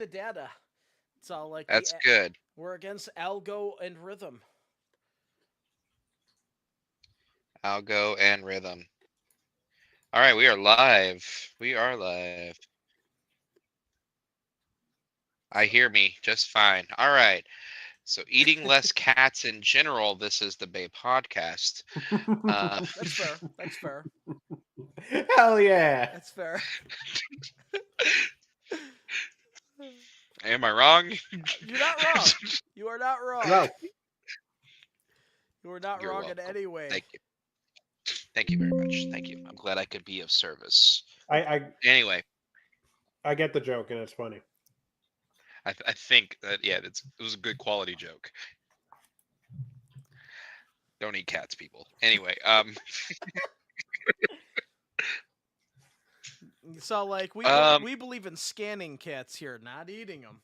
the data. It's all like That's good. we're against algo and rhythm. Algo and rhythm. All right, we are live. We are live. I So hear me just fine. All right. So, eating less cats in general, this is the Bay podcast. Uh, that's fair. That's fair. Hell yeah. That's fair. am I wrong? You're not wrong. You are not wrong. No. You are not You're wrong in welcome. any way. Thank you. Thank you very much. Thank you. I'm glad I could be of service. I, I Anyway, I get the joke and it's funny. I think that yeah, it was a good quality joke. Don't eat cats, people. Anyway, So like um, we believe in scanning cats here, not eating them.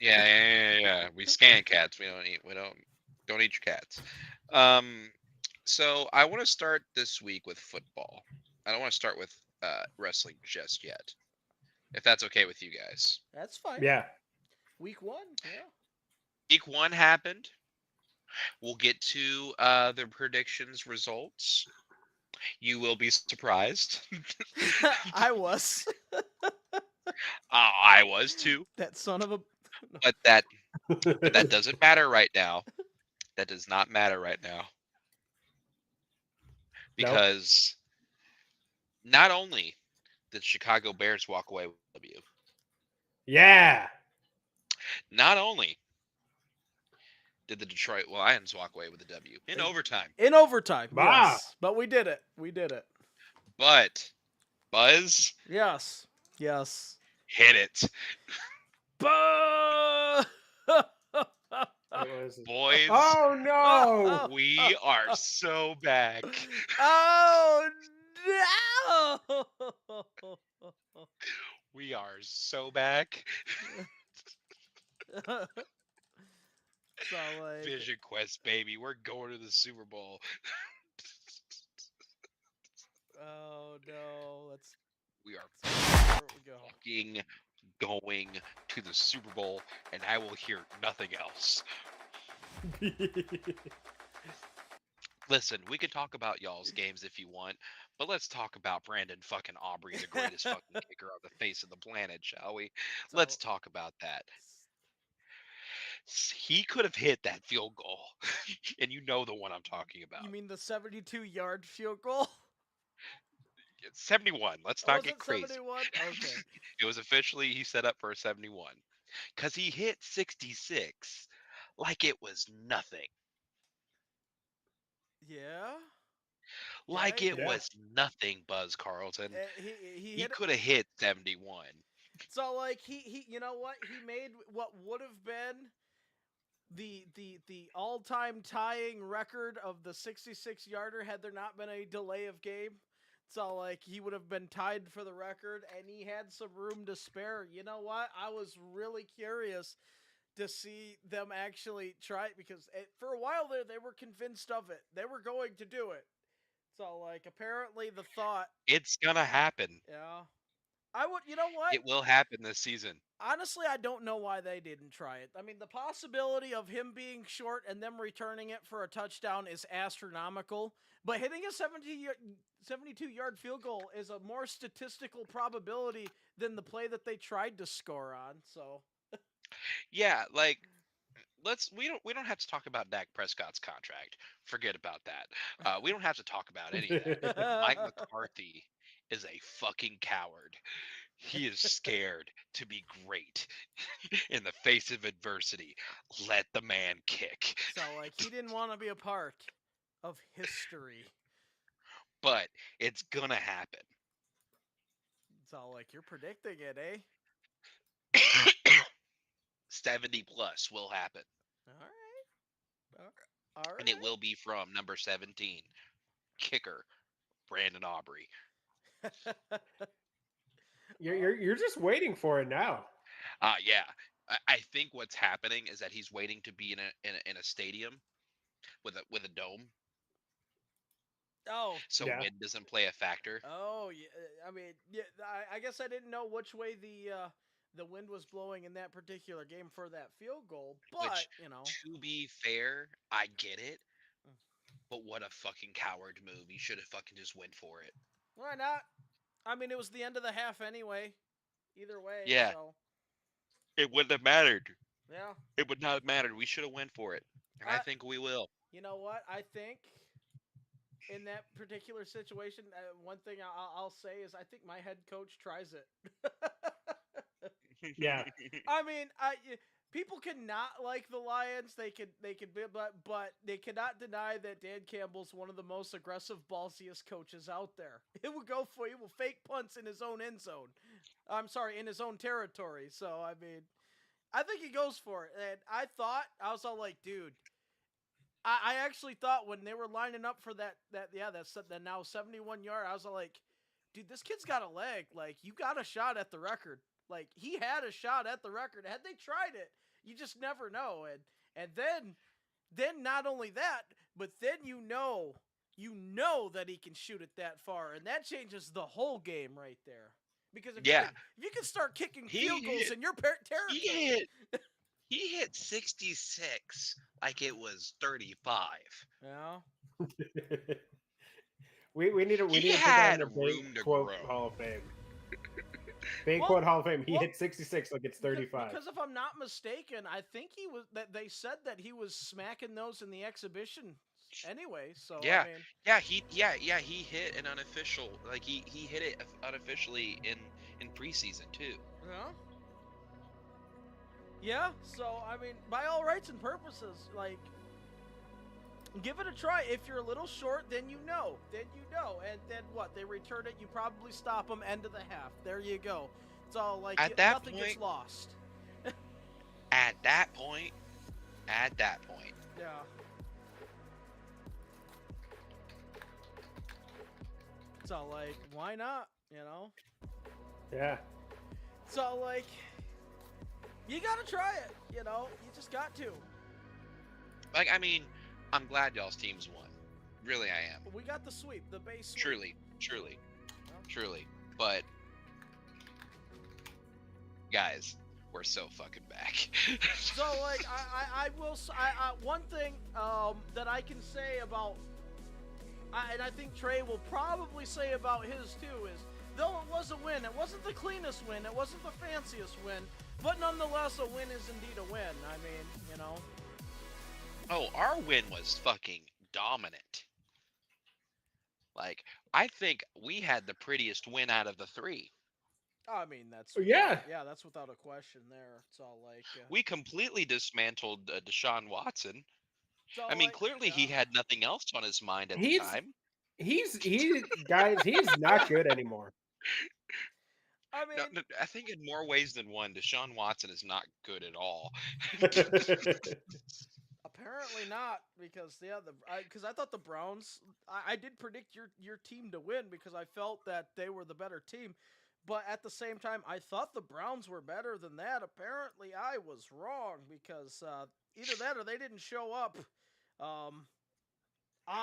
yeah. We scan cats. We don't eat your cats. Um, so I want to start this week with football. I don't want to start with wrestling just yet, if that's okay with you guys. That's fine. Yeah. Week 1, yeah. Week one happened. We'll get to the predictions results. You will be surprised. I was I was too, that son of a. but that doesn't matter right now. That does not matter right now Nope. because not only did Chicago Bears walk away with a W, Yeah. not only did the Detroit Lions walk away with a W in overtime, In overtime, Bah. yes, but we did it. We did it. but Buzz Yes, yes. hit it, Bah! It was. boys. Oh no. We are so back. Oh no! We are so back. So like, Vision Quest, baby. We're going to the Super Bowl. oh no, We are where we go. fucking going to the Super Bowl, and I will hear nothing else. Listen, we could talk about y'all's games if you want, but let's talk about Brandon fucking Aubrey, the greatest fucking kicker on the face of the planet, shall we? Let's So talk about that. He could have hit that field goal, and you know the one I'm talking you about. mean the 72-yard field goal? It's 71. Let's Oh, not was get it crazy. 71? Okay. It was officially he set up for a 71 because he hit 66 like it was nothing. Yeah. Yeah. Like it Yeah. was nothing, Buzz Carlton. He He hit it. could have hit 71. So like he you know what? He made what would have been the all-time tying record of the 66-yarder had there not been a delay of game. So like he would have been tied for the record and he had some room to spare. You know what? I was really curious to see them actually try it because for a while there they were convinced of it. They were going to do it. So like apparently the thought, It's gonna happen. yeah. I would, you know what? It will happen this season. Honestly, I don't know why they didn't try it. I mean, the possibility of him being short and them returning it for a touchdown is astronomical, but hitting a 72-yard field goal is a more statistical probability than the play that they tried to score on. So, Yeah, like we don't have to talk about Dak Prescott's contract. Forget about that. We don't have to talk about any of that. Mike McCarthy is a fucking coward. He is scared to be great in the face of adversity. Let the man kick. so like he didn't want to be a part of history. But it's gonna happen. So like you're predicting it, eh? 70 plus will happen. All right. All And it will be from number 17, kicker Brandon Aubrey. right. You're just waiting for it now. Yeah. I think what's happening is that he's waiting to be in a stadium with a dome, Oh, so Yeah. wind doesn't play a factor. oh yeah. I mean, yeah. I guess I didn't know which way the wind was blowing in that particular game for that field goal. But Which, you know, to be fair, I get it. Mm. But what a fucking coward move. You should have fucking just went for it. why not? I mean, it was the end of the half anyway. Either way, Yeah, so it wouldn't have mattered. yeah. It would not have mattered. We should have went for it. And I I, think we will. you know what? I think in that particular situation, one thing I'll say is I think my head coach tries it. Yeah. I mean, people cannot like the Lions. They could be, but they cannot deny that Dan Campbell's one of the most aggressive, ballsiest coaches out there. He will fake punts in his own end zone. I'm sorry, in his own territory. So I mean, I think he goes for it. And I was all like, dude. I actually thought when they were lining up for that now 71-yard, I was all like, dude, this kid's got a leg. Like, you got a shot at the record. Like, he had a shot at the record. Had they tried it, you just never know. And then not only that, but then you know that he can shoot it that far, and that changes the whole game right there. Because if you can start kicking field goals in your territory, he hit 66 like it was 35. yeah. we need to put that in a big quote Hall of Fame. Big quote Hall of Fame. He hit 66 like it's 35. Because if I'm not mistaken, I think they said that he was smacking those in the exhibition anyway. So yeah, I mean, he hit an unofficial, like he hit it unofficially in preseason too. Yeah. Yeah, so I mean, by all rights and purposes, like, give it a try. If you're a little short, then you know. And then what? They return it. You probably stop them end of the half. There you go. It's all like nothing gets lost. At that point. Yeah. It's all like, why not? You know? Yeah. It's all like, you gotta try it. You know? You just got to. Like, I mean, I'm glad y'all's teams won. Really, I am. We got the sweep, the base sweep. Truly. But, guys, we're so fucking back. So, like, I will. One thing that I can say about, and I think Trey will probably say about his too, is though it was a win, it wasn't the cleanest win, it wasn't the fanciest win, but nonetheless, a win is indeed a win. I mean, you know. Oh, our win was fucking dominant. Like, I think we had the prettiest win out of the three. I mean, that's that's without a question. There, it's all like we completely dismantled Deshaun Watson. I mean, clearly he had nothing else on his mind at the time. Guys, he's not good anymore. I mean, no, I think in more ways than one, Deshaun Watson is not good at all. Apparently not, because because I thought the Browns. I did predict your team to win because I felt that they were the better team, but at the same time, I thought the Browns were better than that. Apparently, I was wrong because either that or they didn't show up.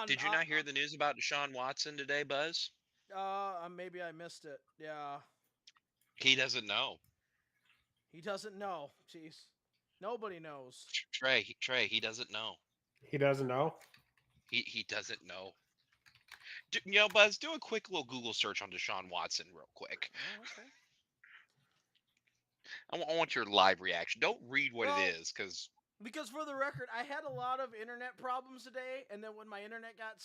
Did you not hear the news about Deshaun Watson today, Buzz? Maybe I missed it. Yeah. He doesn't know. He doesn't know. Jeez. Nobody knows. Trey, he doesn't know. He doesn't know? He doesn't know. You know, Buzz, do a quick little Google search on Deshaun Watson real quick. Oh, okay. I want your live reaction. Don't read what it is, because for the record, I had a lot of internet problems today, and then when my internet got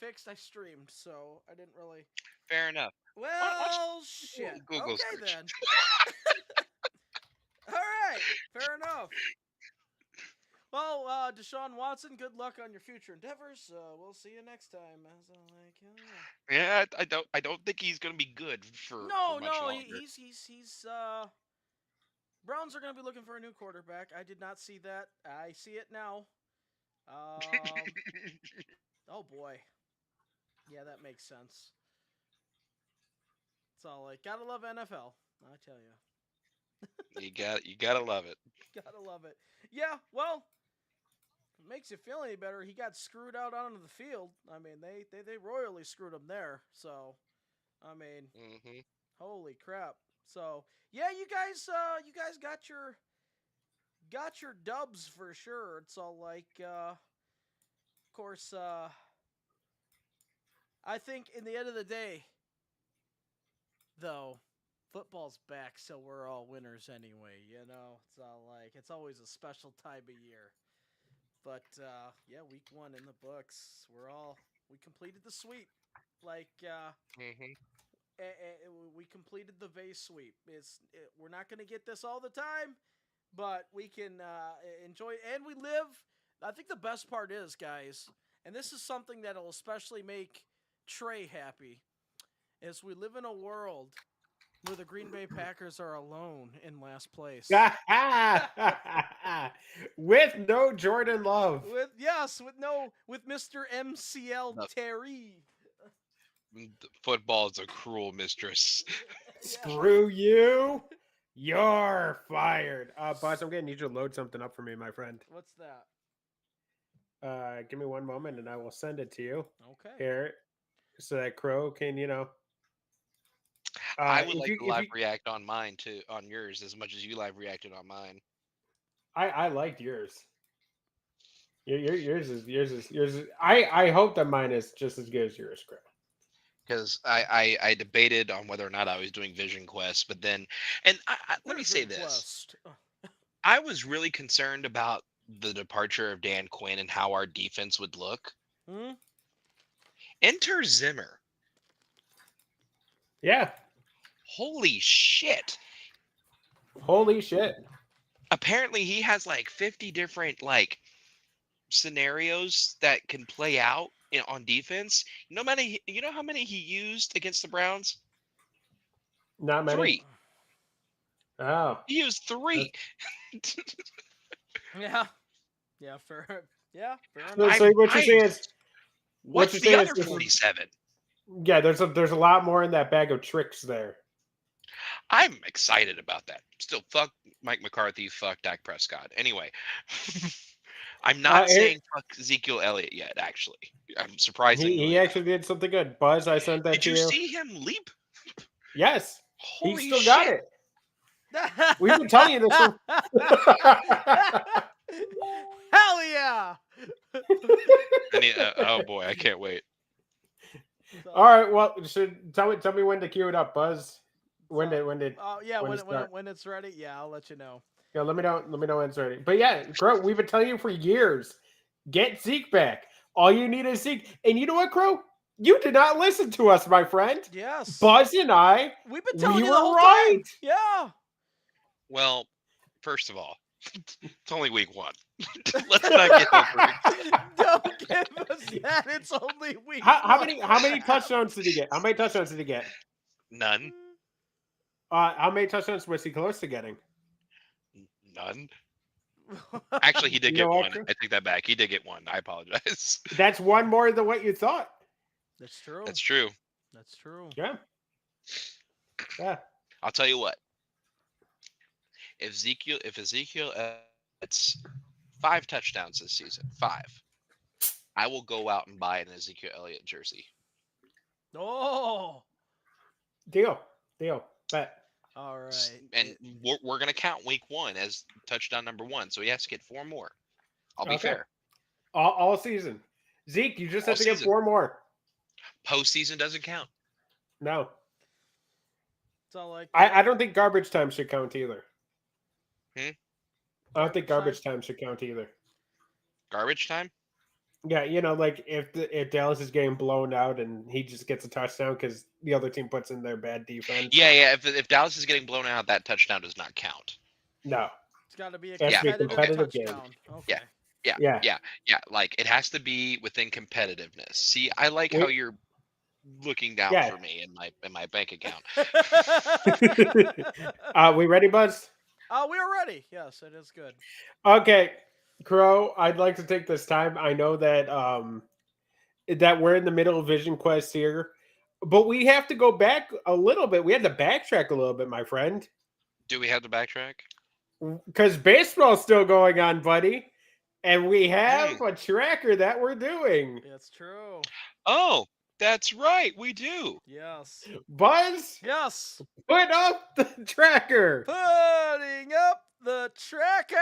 fixed, I streamed, so I didn't really. Fair enough. Well, shit. Google okay, search. then. All right, fair enough. Well, Deshaun Watson, good luck on your future endeavors. We'll see you next time. Yeah, I don't think he's gonna be good for much longer. He's Browns are gonna be looking for a new quarterback. I did not see that. I see it now. Oh boy, yeah, that makes sense. It's all like gotta love NFL. I tell you. You gotta love it. Gotta love it. Yeah, well, if it makes you feel any better, he got screwed out onto the field. I mean, they royally screwed him there. So, I mean, holy crap. So yeah, you guys got your dubs for sure. It's all like, of course, I think in the end of the day, though, football's back, so we're all winners anyway. You know, it's all like it's always a special time of year. But yeah, week 1 in the books. We completed the sweep. Like we completed the vase sweep. We're not going to get this all the time, but we can enjoy it. And we live. I think the best part is, guys, and this is something that'll especially make Trey happy, is we live in a world where the Green Bay Packers are alone in last place. With no Jordan Love. With Mr. MCL Terry. Football is a cruel mistress. Screw you. You're fired. Boss, I'm going to need you to load something up for me, my friend. What's that? Give me one moment and I will send it to you. Okay. Here. So that Crow can, I would like to live react on mine too, on yours, as much as you live reacted on mine. I liked yours. Yours is. I hope that mine is just as good as yours, Crow. Because I debated on whether or not I was doing Vision Quest, but then, and let me say this. I was really concerned about the departure of Dan Quinn and how our defense would look. Enter Zimmer. Yeah. Holy shit. Holy shit. Apparently he has like 50 different scenarios that can play out on defense. You know how many he used against the Browns? Not many. 3. Oh. He used 3. Yeah. Yeah, fair enough. So what you're saying is what's the other 47? Yeah, there's a lot more in that bag of tricks there. I'm excited about that. Still, fuck Mike McCarthy, fuck Dak Prescott. Anyway, I'm not saying fuck Ezekiel Elliott yet, actually. I'm surprisingly. He actually did something good. Buzz, I sent that to you. Did you see him leap? Yes. Holy he still shit. got it. We've been telling you this for... Hell yeah! Oh boy, I can't wait. All right, well, tell me when to cue it up, Buzz. When it's ready, yeah, I'll let you know. Yeah, let me know when it's ready. But yeah, Crow, we've been telling you for years, get Zeke back. All you need is Zeke. And you know what, Crow? You did not listen to us, my friend. Yes. Buzz and I, we've been telling you the whole right. Time. Yeah. Well, first of all, it's only week 1. Let's not get over. Don't give us that. It's only week. How many touchdowns did he get? How many touchdowns did he get? None. How many touchdowns was he close to getting? None. Actually, he did get one. I take that back. He did get one. I apologize. That's one more than what you thought. That's true. That's true. That's true. Yeah. Yeah. I'll tell you what. If Ezekiel gets 5 touchdowns this season, 5, I will go out and buy an Ezekiel Elliott jersey. Oh. Deal. Bet. All right. And we're going to count week 1 as touchdown number 1. So he has to get 4 more. I'll be fair. All season. Zeke, you just have to get 4 more. Postseason doesn't count. No. It's all like I don't think garbage time should count either. I don't think garbage time should count either. Garbage time? Yeah, like if Dallas is getting blown out and he just gets a touchdown because the other team puts in their bad defense. Yeah. If Dallas is getting blown out, that touchdown does not count. No. It's got to be a competitive game. Okay. Yeah. Like it has to be within competitiveness. See, I like how you're looking down for me in my bank account. We ready, Buzz? We are ready. Yes, it is good. Okay, Crow, I'd like to take this time. I know that that we're in the middle of Vision Quest here, but we have to go back a little bit. We have to backtrack a little bit, my friend. Do we have to backtrack? Because baseball's still going on, buddy. And we have a tracker that we're doing. That's true. Oh, That's right, we do. Yes. Buzz, Yes. put up the tracker. Putting up the tracker.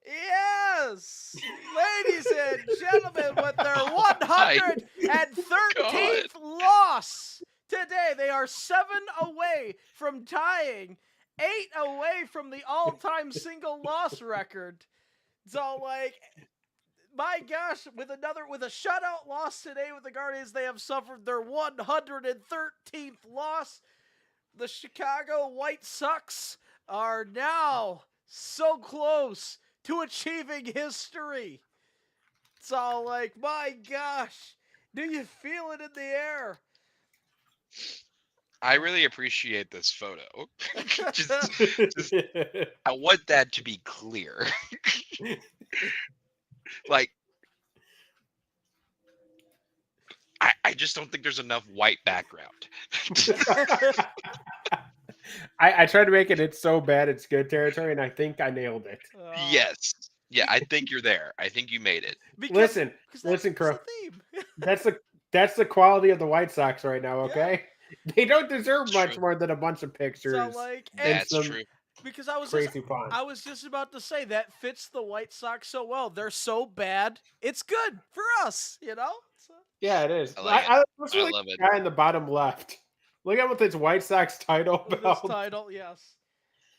Yes, ladies and gentlemen, with their 113th loss today, they are 7 away from tying, 8 away from the all-time single loss record. So, like, my gosh, with a shutout loss today with the Guardians, they have suffered their 113th loss. The Chicago White Sox are now so close to achieving history. It's all like, my gosh, do you feel it in the air? I really appreciate this photo. just, I want that to be clear. Like, I just don't think there's enough white background. I tried to make it. It's so bad, it's good territory, and I think I nailed it. Yes. Yeah, I think you're there. I think you made it. Listen, Crow. That's the quality of the White Sox right now. Okay, they don't deserve much more than a bunch of pictures. So, like, that's true. Because I was just about to say that fits the White Sox so well. They're so bad, it's good for us, you know. So. Yeah, it is. I love it. Guy in the bottom left. Look at what this White Sox title belt. This title, yes.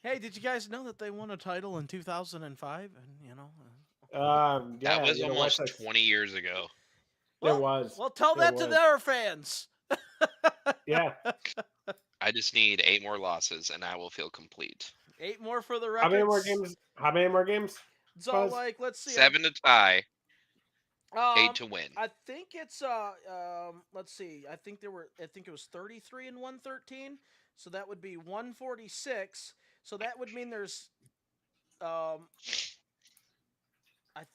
Hey, did you guys know that they won a title in 2005? And you know, yeah, that was almost 20 years ago. Well, it was. Well, tell that to their fans. Yeah. I just need 8 more losses, and I will feel complete. 8 more for the records. How many more games? So, like, let's see. 7 to tie. 8 to win. I think it's let's see. I think it was 33 and 113. So that would be 146. So that would mean there's I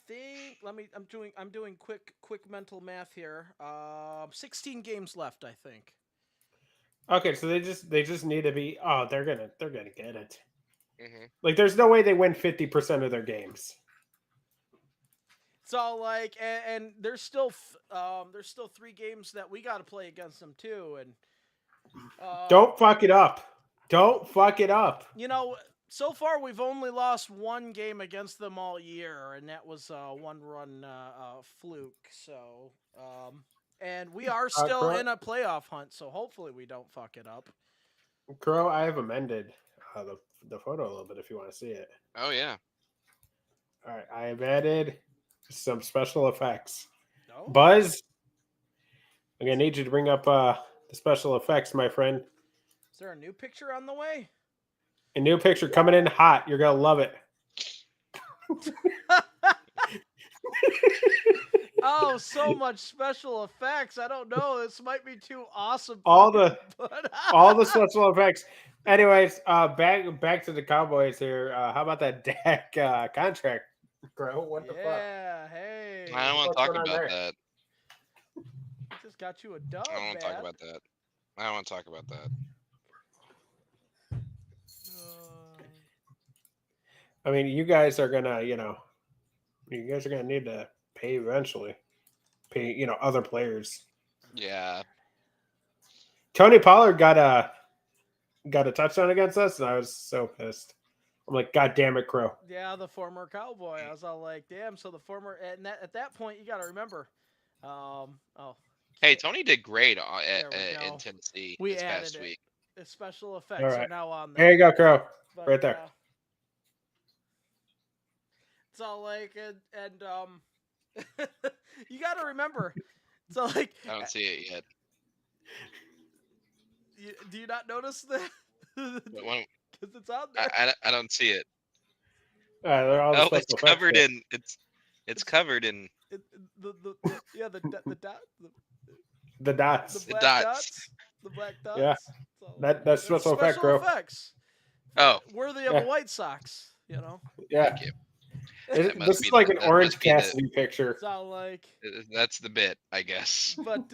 think I'm doing quick mental math here. 16 games left, I think. Okay, so they just need to be they're gonna get it. Mm-hmm. Like, there's no way they win 50% of their games. So, like, and there's still 3 games that we got to play against them too, and don't fuck it up. Don't fuck it up. You know, so far we've only lost 1 game against them all year, and that was a 1-run fluke. So, and we are still in a playoff hunt, so hopefully we don't fuck it up. Crow, I have amended the photo a little bit if you want to see it. Oh yeah. All right, I have added some special effects. No? Buzz, I'm gonna need you to bring up the special effects, my friend. Is there a new picture on the way? A new picture coming in hot. You're gonna love it. Oh, so much special effects. I don't know. This might be too awesome. All the special effects. Anyways, back to the Cowboys here. How about that Dak contract, bro? What the fuck? Yeah, hey. I don't want to talk about that. Just got you a dub. I don't want to talk about that. I don't want to talk about that. I mean, you guys are gonna, need to pay eventually. Pay, other players. Yeah. Tony Pollard got a touchdown against us, and I was so pissed. I'm like, God damn it, Crow. Yeah, the former Cowboy. I was all like, damn. So the former, and at that point, you got to remember. Hey, Tony did great in Tennessee this past week. The special effects are now on there. There you go, Crow. Right there. It's all like, and you got to remember. So, like, I don't see it yet. Do you not notice that? Because it's on there. I don't see it. They're all it's covered in. It's covered in. The dot. The dots. The black dots. The black dots. Yeah. That's special effect, bro. Effects. Oh. Worthy of a White Sox, Yeah. This is like an Orange Cassidy picture. Sound like that's the bit, I guess. But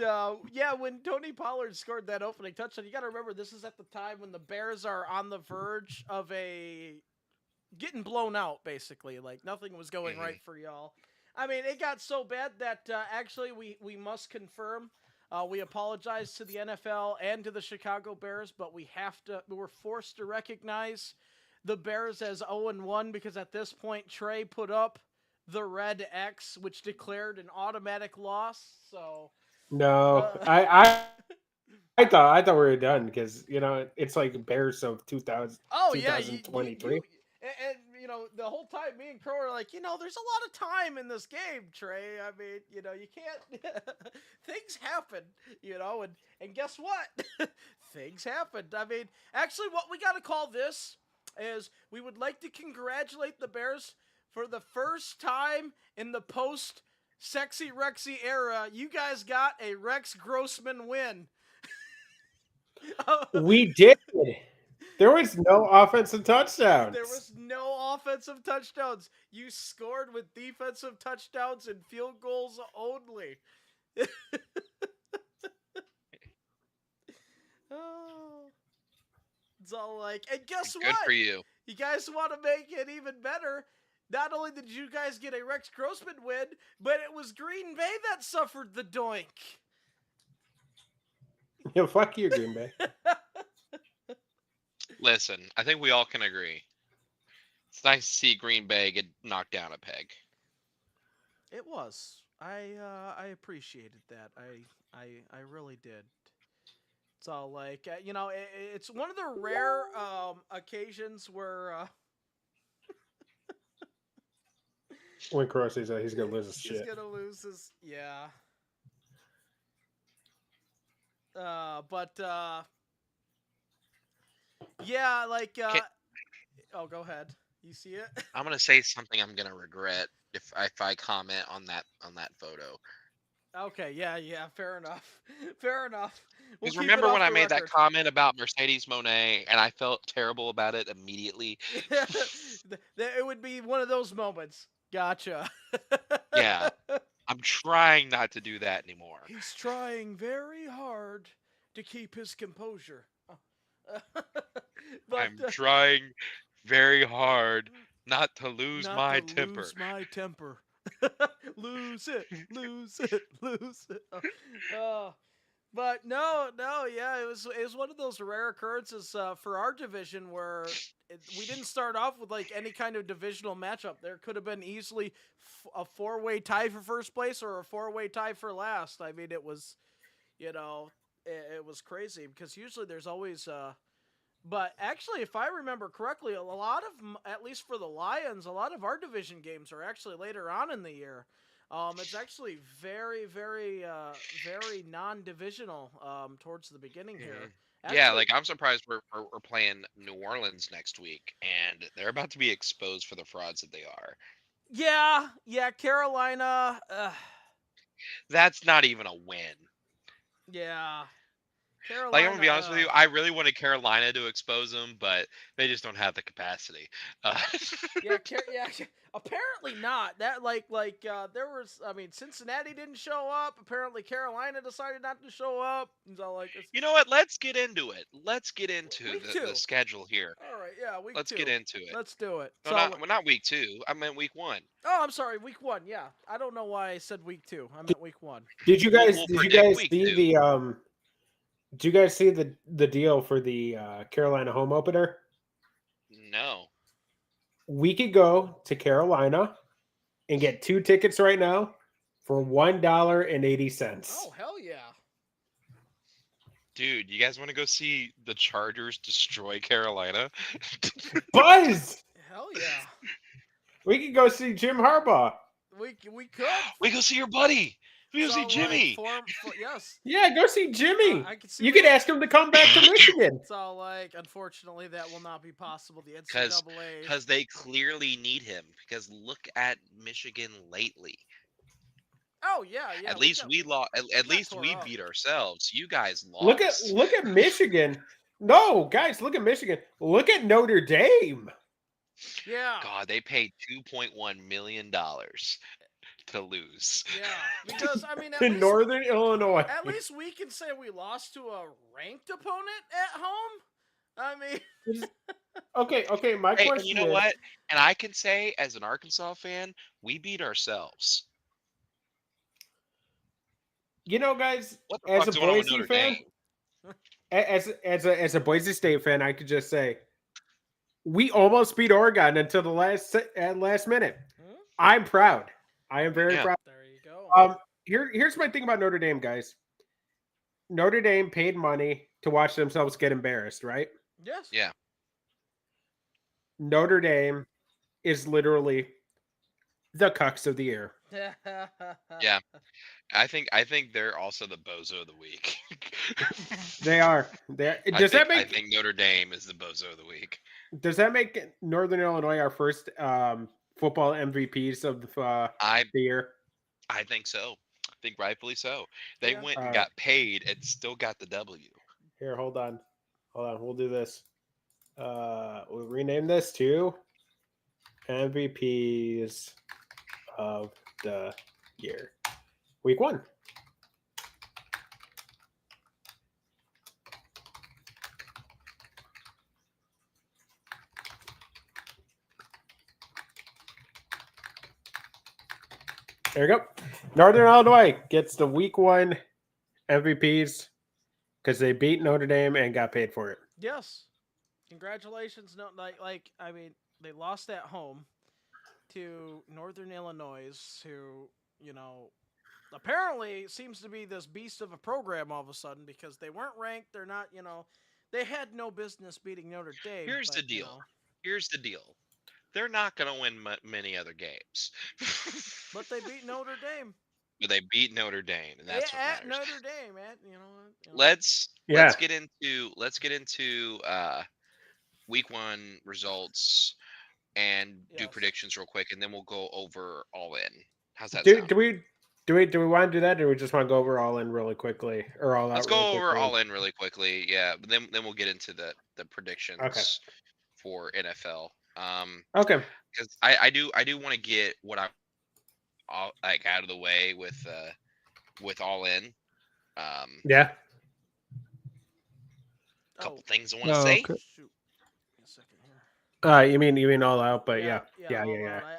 yeah, when Tony Pollard scored that opening touchdown, you got to remember this is at the time when the Bears are on the verge of getting blown out. Basically, like nothing was going right for y'all. I mean, it got so bad that actually we must confirm. We apologize to the NFL and to the Chicago Bears, but we're forced to recognize the Bears as 0-1 because at this point Trey put up the red X, which declared an automatic loss. So No, I thought we were done because it's like Bears of 2000, oh yeah, 2023. and the whole time me and Crow are like, there's a lot of time in this game, Trey. I mean, you can't. Things happen, and guess what? Things happened. I mean, actually, what we got to call this is we would like to congratulate the Bears for the first time in the post Sexy Rexy era. You guys got a Rex Grossman win. We did. There was no offensive touchdowns. There was no offensive touchdowns. You scored with defensive touchdowns and field goals only. Oh. It's all like, and guess what? Good for you. You guys want to make it even better. Not only did you guys get a Rex Grossman win, but it was Green Bay that suffered the doink. Yeah, fuck you, Green Bay. Listen, I think we all can agree. It's nice to see Green Bay get knocked down a peg. It was. I appreciated that. I really did. It's all like it's one of the rare occasions where when Crow says that he's gonna lose his shit. He's gonna lose his but yeah, like oh, go ahead. You see it? I'm gonna say something I'm gonna regret if I comment on that photo. Okay, yeah, fair enough. Fair enough. We'll Because keep remember it when off I the made that record. comment about Mercedes Moné and I felt terrible about it immediately? It would be one of those moments. Gotcha. Yeah. I'm trying not to do that anymore. He's trying very hard to keep his composure. But, I'm trying very hard not to lose not my to temper. lose my temper. Lose it, lose it, lose it. But no, yeah, it was one of those rare occurrences for our division where we didn't start off with like any kind of divisional matchup. There could have been easily a 4-way tie for first place or a 4-way tie for last. I mean, it was, it was crazy because usually there's always. But actually, if I remember correctly, a lot of, at least for the Lions, a lot of our division games are actually later on in the year. It's actually very, very, very non-divisional towards the beginning here. Actually, Yeah, like I'm surprised we're playing New Orleans next week, and they're about to be exposed for the frauds that they are. Yeah, Carolina. That's not even a win. Yeah. Carolina, Like, I'm gonna be honest with you, I really wanted Carolina to expose them, but they just don't have the capacity. yeah, apparently not. That there was. I mean, Cincinnati didn't show up. Apparently, Carolina decided not to show up. So like, you know what? Let's get into it. Let's get into Week the 2. schedule here. All right, yeah, week 2. Let's get into it. Let's do it. No, not week 2. I meant week 1. Oh, I'm sorry, week 1. Yeah, I don't know why I said week 2. I meant week 1. Did you guys? We'll did you predict guys week see 2. the Did you guys see the deal for the Carolina home opener? No. We could go to Carolina and get 2 tickets right now for $1.80. Oh, hell yeah. Dude, you guys want to go see the Chargers destroy Carolina? Buzz! Hell yeah. We could go see Jim Harbaugh. We could. We go see your buddy. We go see Jimmy. Yes. Yeah, go see Jimmy. I can see you could ask him to come back to Michigan. It's all like, unfortunately, that will not be possible. The NCAA. Because they clearly need him. Because look at Michigan lately. Oh yeah. At least we lost. At least we beat ourselves. You guys lost. Look at Michigan. No, guys, look at Michigan. Look at Notre Dame. Yeah. God, they paid $2.1 million to lose. Yeah, because I mean, in Northern Illinois. At least we can say we lost to a ranked opponent at home. I mean, Okay. My Hey, and question you know is, what? And I can say, as an Arkansas fan, we beat ourselves. guys, What the as a fuck's going on with Boise Notre fan, Dame? as a Boise State fan, I could just say we almost beat Oregon until the last minute. Hmm? I'm proud. I am very Yeah. proud. There you go. Here's my thing about Notre Dame, guys. Notre Dame paid money to watch themselves get embarrassed, right? Yes. Yeah. Notre Dame is literally the cucks of the year. Yeah. I think they're also the bozo of the week. They are. I think Notre Dame is the bozo of the week. Does that make Northern Illinois our first football MVPs of I the year? I think so. I think rightfully so. They Yeah. went and got paid and still got the W. Here, hold on. We'll do this. We'll rename this to MVPs of the year. Week 1. There you go. Northern Illinois gets the week 1 MVPs because they beat Notre Dame and got paid for it. Yes. Congratulations. No, I mean, they lost at home to Northern Illinois, who, apparently seems to be this beast of a program all of a sudden because they weren't ranked. They're not, they had no business beating Notre Dame. Here's the deal. Here's the deal. They're not going to win many other games. But they beat Notre Dame. But they beat Notre Dame, and that's what at matters. Notre Dame, Let's get into week 1 results and do predictions real quick, and then we'll go over all in. How's that sound? Do we want to do that, or do we just want to go over all in really quickly, or all out? Let's go over all in really quickly. Yeah, but then we'll get into the predictions for NFL. Okay. Because I do want to get what I out of the way with all in. Yeah. Couple things I want to say. Okay. Shoot. A second here. You mean all out, but yeah.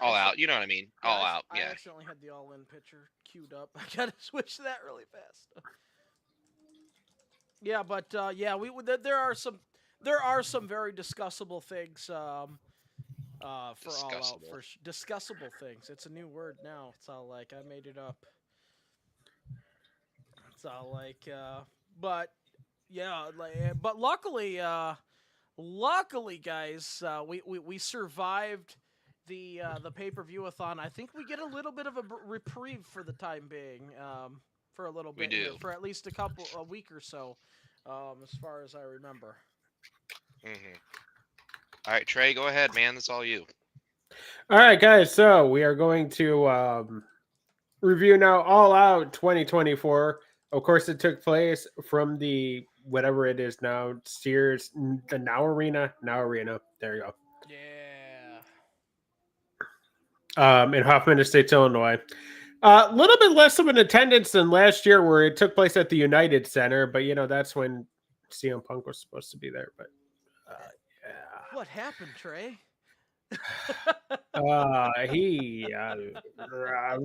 All out. You know what I mean? All out. Yeah. I accidentally had the all in picture queued up. I gotta switch that really fast. Yeah, but there are some very discussable things. For all out for discussable things. It's a new word now. It's all like I made it up. It's all like, but yeah, but luckily, guys, we survived the pay-per-view-a-thon. I think we get a little bit of a reprieve for the time being. For a little bit, we do. Here, for at least a week or so, as far as I remember. Mm-hmm. All right, Trey, go ahead, man. That's all you. All right, guys. So we are going to review now All Out 2024. Of course, it took place from the whatever it is now, Sears, the Now Arena. There you go. Yeah. In Hoffman Estates, Illinois. A little bit less of an attendance than last year, where it took place at the United Center. But that's when CM Punk was supposed to be there. But what happened, Trey? I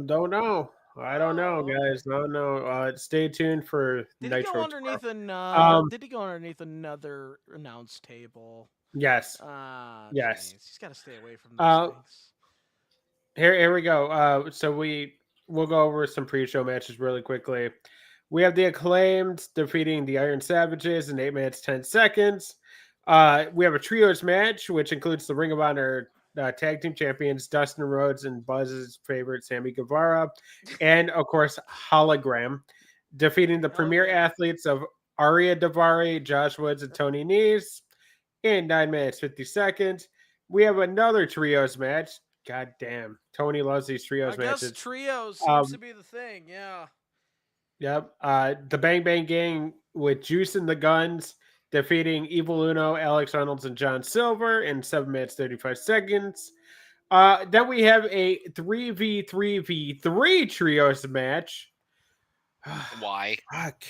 don't know. I don't know, guys. No. Stay tuned for Did Nitro. He go underneath did he go underneath another announce table? Yes. Yes. Geez. He's got to stay away from those things. Here we go. So we'll go over some pre-show matches really quickly. We have the Acclaimed defeating the Iron Savages in 8 minutes 10 seconds. We have a trios match, which includes the Ring of Honor tag team champions Dustin Rhodes and Buzz's favorite Sammy Guevara, and of course Hologram, defeating the premier athletes of Arya Daivari, Josh Woods, and Tony Nese in 9 minutes 50 seconds. We have another trios match. God damn, Tony loves these trios matches. I guess trios seems to be the thing. Yeah. Yep. The Bang Bang Gang with Juice and the Guns defeating Evil Uno, Alex Reynolds, and John Silver in 7 minutes 35 seconds. Then we have a 3v3v3 trios match. Why? Fuck.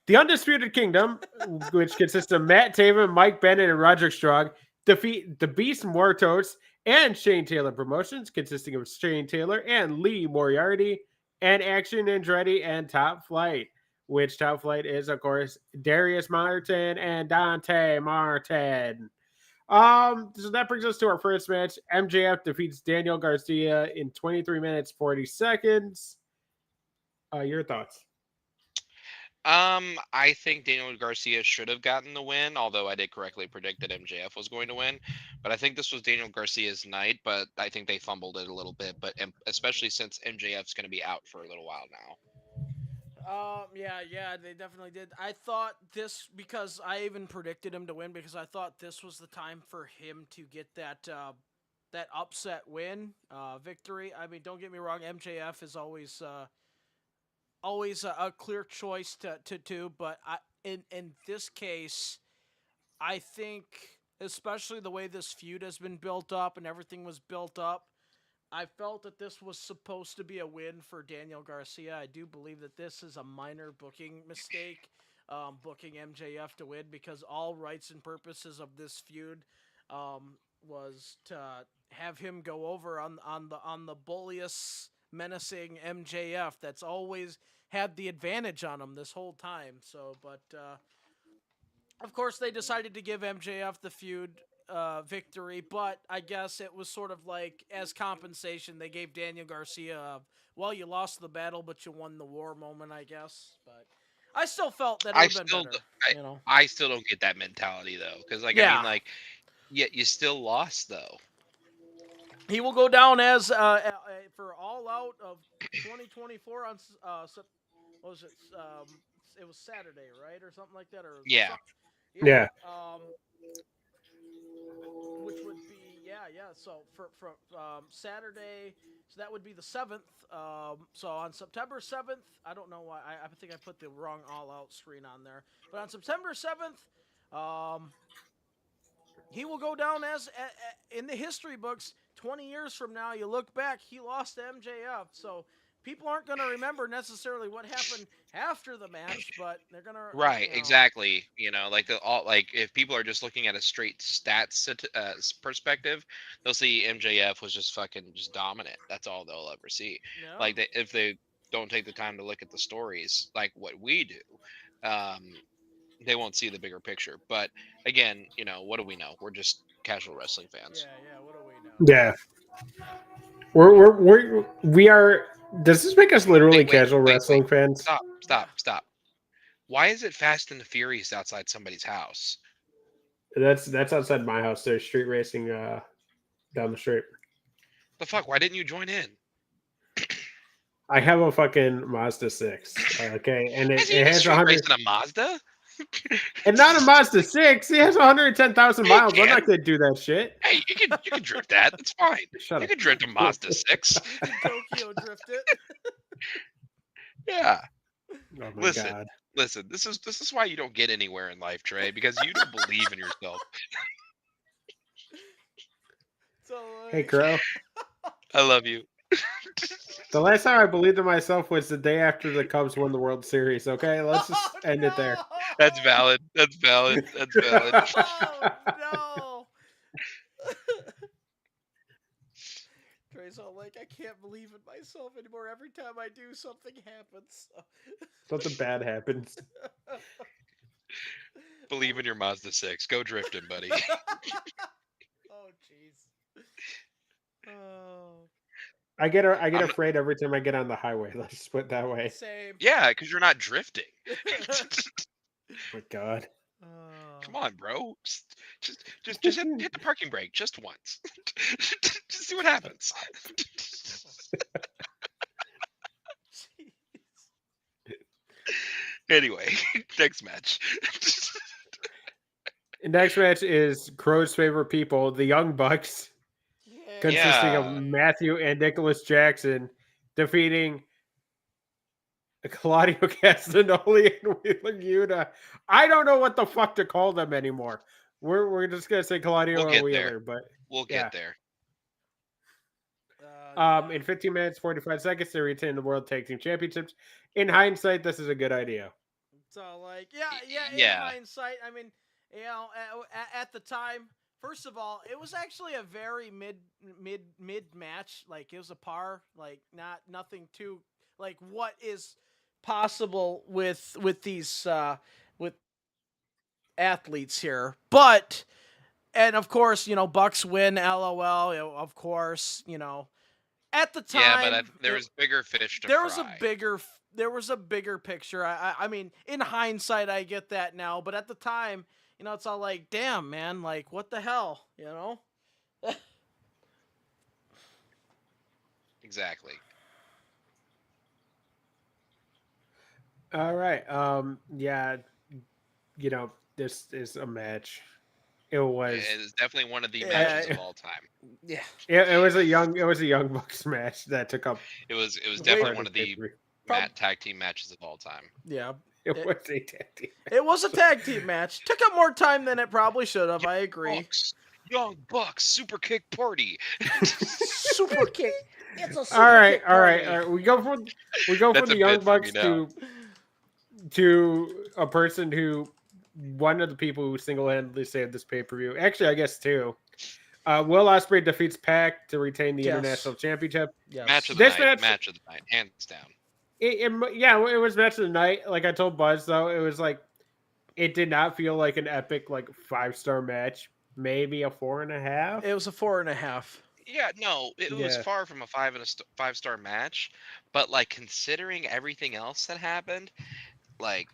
The Undisputed Kingdom, which consists of Matt Taven, Mike Bennett, and Roderick Strong, defeat the Beast Mortos and Shane Taylor Promotions, consisting of Shane Taylor and Lee Moriarty, and Action Andretti and Top Flight, which Top Flight is, of course, Darius Martin and Dante Martin. So that brings us to our first match. MJF defeats Daniel Garcia in 23 minutes, 40 seconds. Your thoughts? I think Daniel Garcia should have gotten the win, although I did correctly predict that MJF was going to win. But I think this was Daniel Garcia's night, but I think they fumbled it a little bit, but especially since MJF's going to be out for a little while now. Yeah, they definitely did. I thought this, because I even predicted him to win, because I thought this was the time for him to get that upset win, victory. I mean, don't get me wrong, MJF is always a clear choice to do, but in this case, I think, especially the way this feud has been built up and everything was built up, I felt that this was supposed to be a win for Daniel Garcia. I do believe that this is a minor booking mistake, booking MJF to win, because all rights and purposes of this feud was to have him go over on the bulliest, menacing MJF that's always had the advantage on him this whole time. So, but of course they decided to give MJF the feud victory, but I guess it was sort of like, as compensation, they gave Daniel Garcia well, you lost the battle but you won the war moment, I guess. But I still felt that it would have been better. I still don't get that mentality though, because I mean, like, yet you still lost though. He will go down as for All Out of 2024 on what was it? It was Saturday, right, or something like that, or yeah. Which would be So for Saturday, so that would be the 7th. So on September 7th, I don't know why I think I put the wrong All Out screen on there, but on September 7th, he will go down as in the history books. 20 years from now, you look back, he lost to MJF. So people aren't going to remember necessarily what happened after the match, but they're going to exactly. Like if people are just looking at a straight stats perspective, they'll see MJF was just fucking just dominant. That's all they'll ever see. Yeah. Like if they don't take the time to look at the stories like what we do, they won't see the bigger picture. But again, what do we know? We're just casual wrestling fans. Yeah. What do we know? Yeah. We are. Does this make us literally casual wrestling fans? Stop. Why is it Fast and the Furious outside somebody's house? That's outside my house. There's street racing down the street. The fuck? Why didn't you join in? I have a fucking Mazda 6. Okay, and it has 100. Racing a Mazda? And not a Mazda 6. He has 110,000 miles. I'm not gonna do that shit. Hey, you can drift that. It's fine. You can drift a Mazda 6. Tokyo drift it. Yeah. Oh my God. Listen. This is why you don't get anywhere in life, Trey, because you don't believe in yourself. So, hey, Crow. I love you. The last time I believed in myself was the day after the Cubs won the World Series. Okay, let's just end it there. That's valid. Oh no! Trey's all like, I can't believe in myself anymore. Every time I do, something happens. Something bad happens. Believe in your Mazda 6. Go drifting, buddy. Oh jeez. Oh. I get afraid every time I get on the highway. Let's just put it that way. Same. Yeah, because you're not drifting. Oh my God. Come on, bro. Just hit the parking brake just once. Just see what happens. Anyway, next match. Next match is Crow's favorite people, the Young Bucks. Consisting of Matthew and Nicholas Jackson defeating Claudio Castagnoli and Wheeler Yuta. I don't know what the fuck to call them anymore. We're just gonna say Claudio and Wheeler, but we'll get there. In 15 minutes, 45 seconds, they retain the World Tag Team Championships. In hindsight, this is a good idea. So like, yeah. In Yeah. hindsight, I mean, at the time, first of all, it was actually a very mid match. Like it was a par. Like nothing too like what is possible with these with athletes here, but. And of course, Bucks win. LOL. Of course, at the time, Yeah, but there was bigger fish to fry. There was a bigger picture. I mean, in hindsight, I get that now, but at the time, it's all like, damn, man, like what the hell, Exactly. All right. Yeah. This is a match. It was. It is definitely one of the matches of all time. Yeah. It was a young Bucks match that took up. It was definitely one of the pay-per-view. tag team matches of all time. Yeah. It was a tag team. It was a tag team match. Took up more time than it probably should have. I agree. Young Bucks super kick party. Super kick. It's a super All right. kick party. We go from That's the a Young bit for me Bucks to a person who, one of the people who single-handedly saved this pay-per-view. Actually, I guess two. Will Ospreay defeats Pac to retain the International Championship. Yes. Match of the night, hands down. It was match of the night. Like I told Buzz, though, it was like it did not feel like an epic 5-star match. Maybe a 4.5. It was a 4.5. Yeah, no, it was far from a 5-star match, but considering everything else that happened,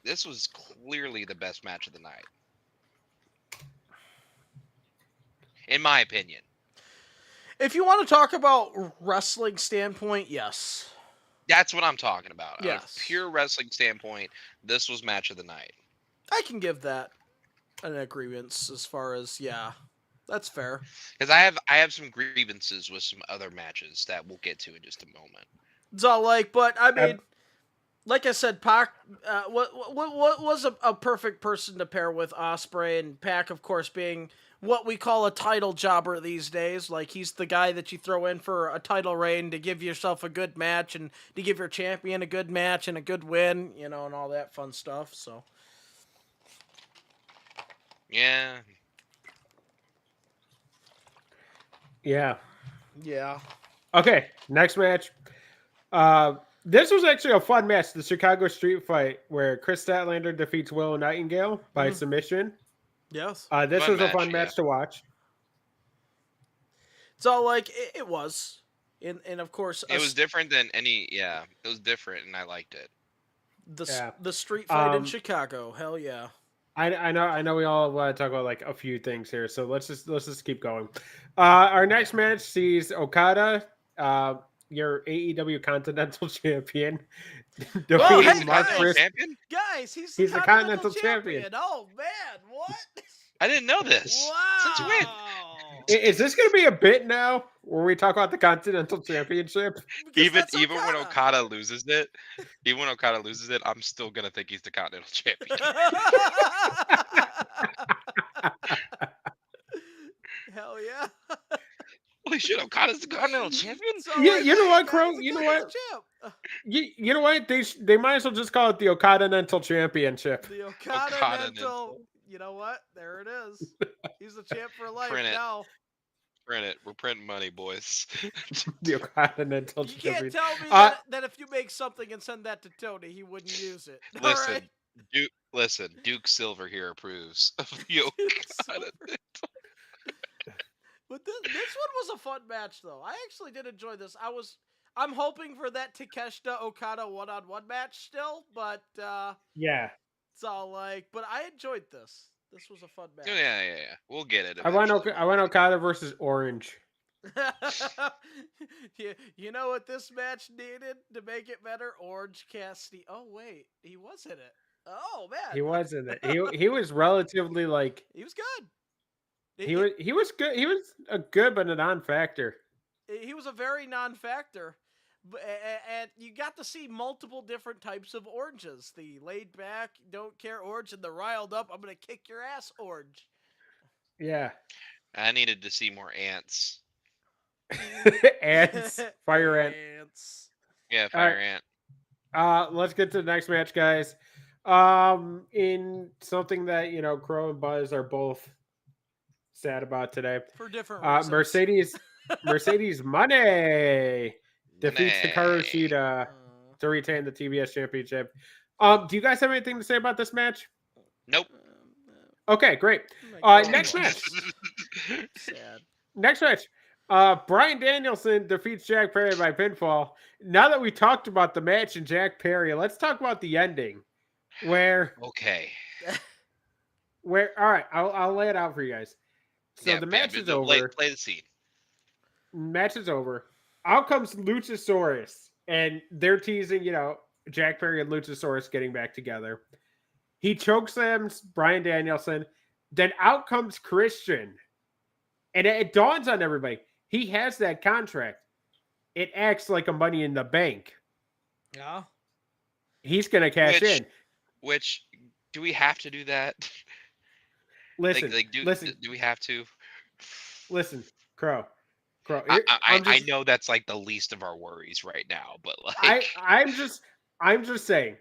this was clearly the best match of the night, in my opinion. If you want to talk about wrestling standpoint, yes. That's what I'm talking about. Yes. On a pure wrestling standpoint, this was match of the night. I can give that an agreement as far as, that's fair. Because I have some grievances with some other matches that we'll get to in just a moment. It's all but I mean, like I said, Pac what was a perfect person to pair with Ospreay, and Pac, of course, being what we call a title jobber these days. Like he's the guy that you throw in for a title reign to give yourself a good match and to give your champion a good match and a good win, and all that fun stuff. So. Yeah. Yeah. Yeah. Okay, next match. This was actually a fun match, the Chicago Street Fight, where Chris Statlander defeats Willow Nightingale by submission. Yes. This was a fun match to watch. It's all it was. And of course... It was different than any... Yeah, it was different, and I liked it. The street fight in Chicago. Hell yeah. I know we all want to talk about a few things here, so let's just keep going. Our next match sees Okada, your AEW Continental Champion, defeating Mark Briscoe. Guys, he's the Continental Champion. Oh man, what? I didn't know this. Wow. Since when? Is this going to be a bit now where we talk about the Continental Championship? Even when Okada loses it, I'm still gonna think he's the Continental Champion. Hell yeah! Holy shit, Okada's the Continental Champion. So you know what, Crow? You know what? You know what? They might as well just call it the Okada-nental Championship. The Okada-nental. You know what? There it is. He's the champ for life now. Print it. We're printing money, boys. The Okada-nental Champion. You can't tell me that if you make something and send that to Tony, he wouldn't use it. Listen, Duke Silver here approves of the Okada. But this one was a fun match, though. I actually did enjoy this. I'm hoping for that Takeshita Okada one-on-one match still, but yeah. It's all but I enjoyed this. This was a fun match. Yeah. We'll get it. I want Okada versus Orange. You know what this match needed to make it better? Orange Cassidy. Oh wait, he was in it. Oh man, he was in it. He was relatively he was good. He was good. He was a good but a non-factor. He was a very non-factor. And you got to see multiple different types of oranges. The laid back, don't care orange, and the riled up, I'm going to kick your ass orange. Yeah. I needed to see more ants. Ants. Fire ant. Ants. Yeah, fire ant. Let's get to the next match, guys. In something that Crow and Buzz are both sad about today. For different reasons. Mercedes Money defeats Hikaru Money. Shida to retain the TBS championship. Do you guys have anything to say about this match? Nope. Okay, great. Oh my Next gosh. match. Sad. Next match. Bryan Danielson defeats Jack Perry by pinfall. Now that we talked about the match and Jack Perry, let's talk about the ending. Where Okay. all right, I'll lay it out for you guys. So the match is over. Play the scene. Match is over. Out comes Luchasaurus, and they're teasing, Jack Perry and Luchasaurus getting back together. He chokeslams Bryan Danielson. Then out comes Christian. And it dawns on everybody. He has that contract. It acts like a Money in the Bank. Yeah. He's going to cash in. Which, do we have to do that? Listen, do we have to? Listen, Crow. I know that's like the least of our worries right now, but like I'm just saying,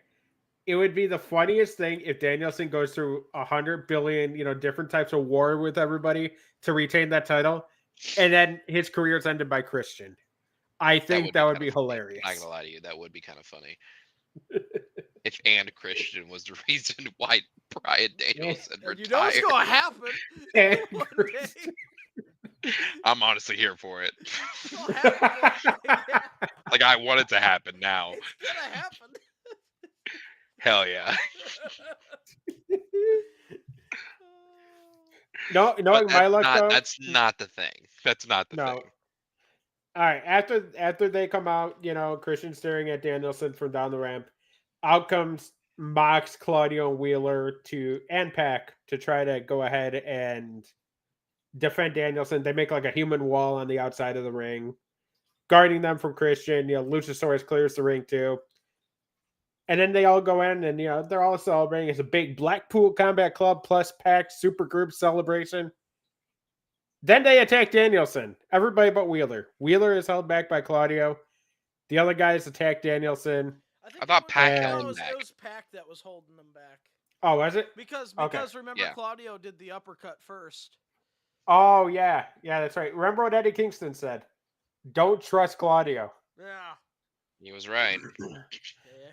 it would be the funniest thing if Danielson goes through 100 billion, different types of war with everybody to retain that title, and then his career is ended by Christian. I think that would be hilarious. I'm not gonna lie to you, that would be kind of funny. If and Christian was the reason why Bryan Danielson retired. You know what's gonna happen? One day. I'm honestly here for it. It's gonna happen one day. Like, I want it to happen now. It's gonna happen. Hell yeah. No, my luck though. That's not the thing. That's not the thing. All right, after they come out, Christian staring at Danielson from down the ramp. Out comes Mox, Claudio, and Wheeler and Pac to try to go ahead and defend Danielson. They make like a human wall on the outside of the ring, guarding them from Christian. Luchasaurus clears the ring too. And then they all go in and, they're all celebrating. It's a big Blackpool Combat Club plus Pac super group celebration. Then they attack Danielson. Everybody but Wheeler. Wheeler is held back by Claudio. The other guys attack Danielson. I thought Pac held him back. It was Pac that was holding them back. Oh, was it? Because remember, Yeah. Claudio did the uppercut first. Oh, yeah. Yeah, that's right. Remember what Eddie Kingston said? Don't trust Claudio. Yeah. He was right. Yeah,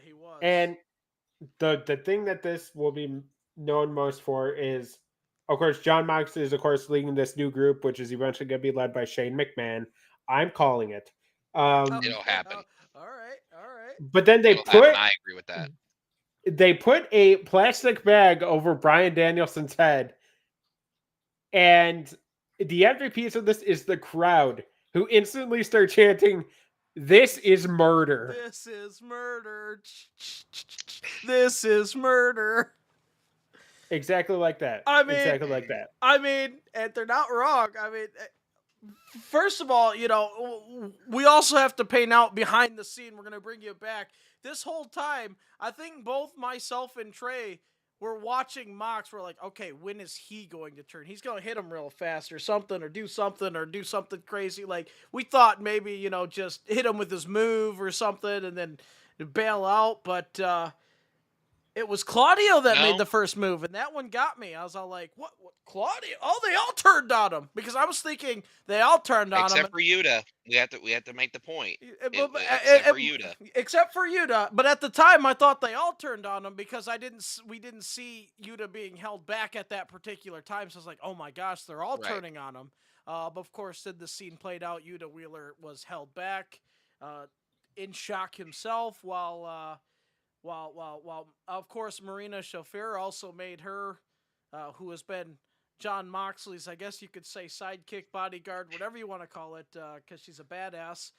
he was. And the thing that this will be known most for is, of course, John Mox is, of course, leading this new group, which is eventually going to be led by Shane McMahon. I'm calling it. It'll happen. All right. But then I agree with that. They put a plastic bag over Bryan Danielson's head. And the MVP of this is the crowd, who instantly start chanting, "This is murder. This is murder. This is murder." Exactly like that. Exactly like that. I mean, and they're not wrong. I mean, first of all, we also have to pay now behind the scene. We're going to bring you back. This whole time, I think both myself and Trey were watching Mox. We're like, okay, when is he going to turn? He's going to hit him real fast or something, or do something crazy. Like, we thought maybe, just hit him with his move or something and then bail out. But it was Claudio that made the first move, and that one got me. I was all like, what Claudio? Oh, they all turned on him, because I was thinking they all turned on him. Except for Yuta. We have to make the point. Except for Yuta. But at the time, I thought they all turned on him, because we didn't see Yuta being held back at that particular time. So I was like, oh my gosh, they're all turning on him. But of course, then the scene played out. Yuta Wheeler was held back in shock himself, while of course Marina Shafir also made her, who has been John Moxley's, I guess you could say, sidekick, bodyguard, whatever you want to call it, because she's a badass.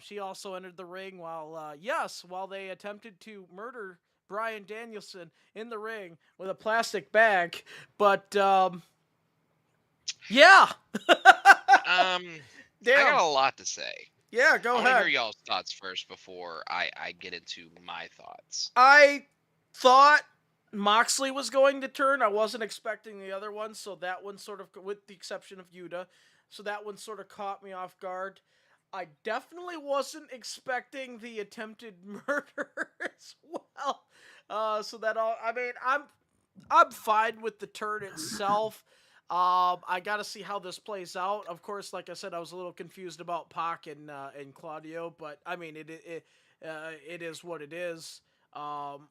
She also entered the ring while they attempted to murder Bryan Danielson in the ring with a plastic bag. But yeah. I got a lot to say. Yeah, go ahead. I want to hear y'all's thoughts first before I get into my thoughts. I thought Moxley was going to turn. I wasn't expecting the other one, so that one sort of, with the exception of Yuta, so that one sort of caught me off guard. I definitely wasn't expecting the attempted murder as well. So that all. I mean, I'm fine with the turn itself. I got to see how this plays out. Of course, like I said, I was a little confused about Pac and Claudio, but I mean, it is what it is. Um,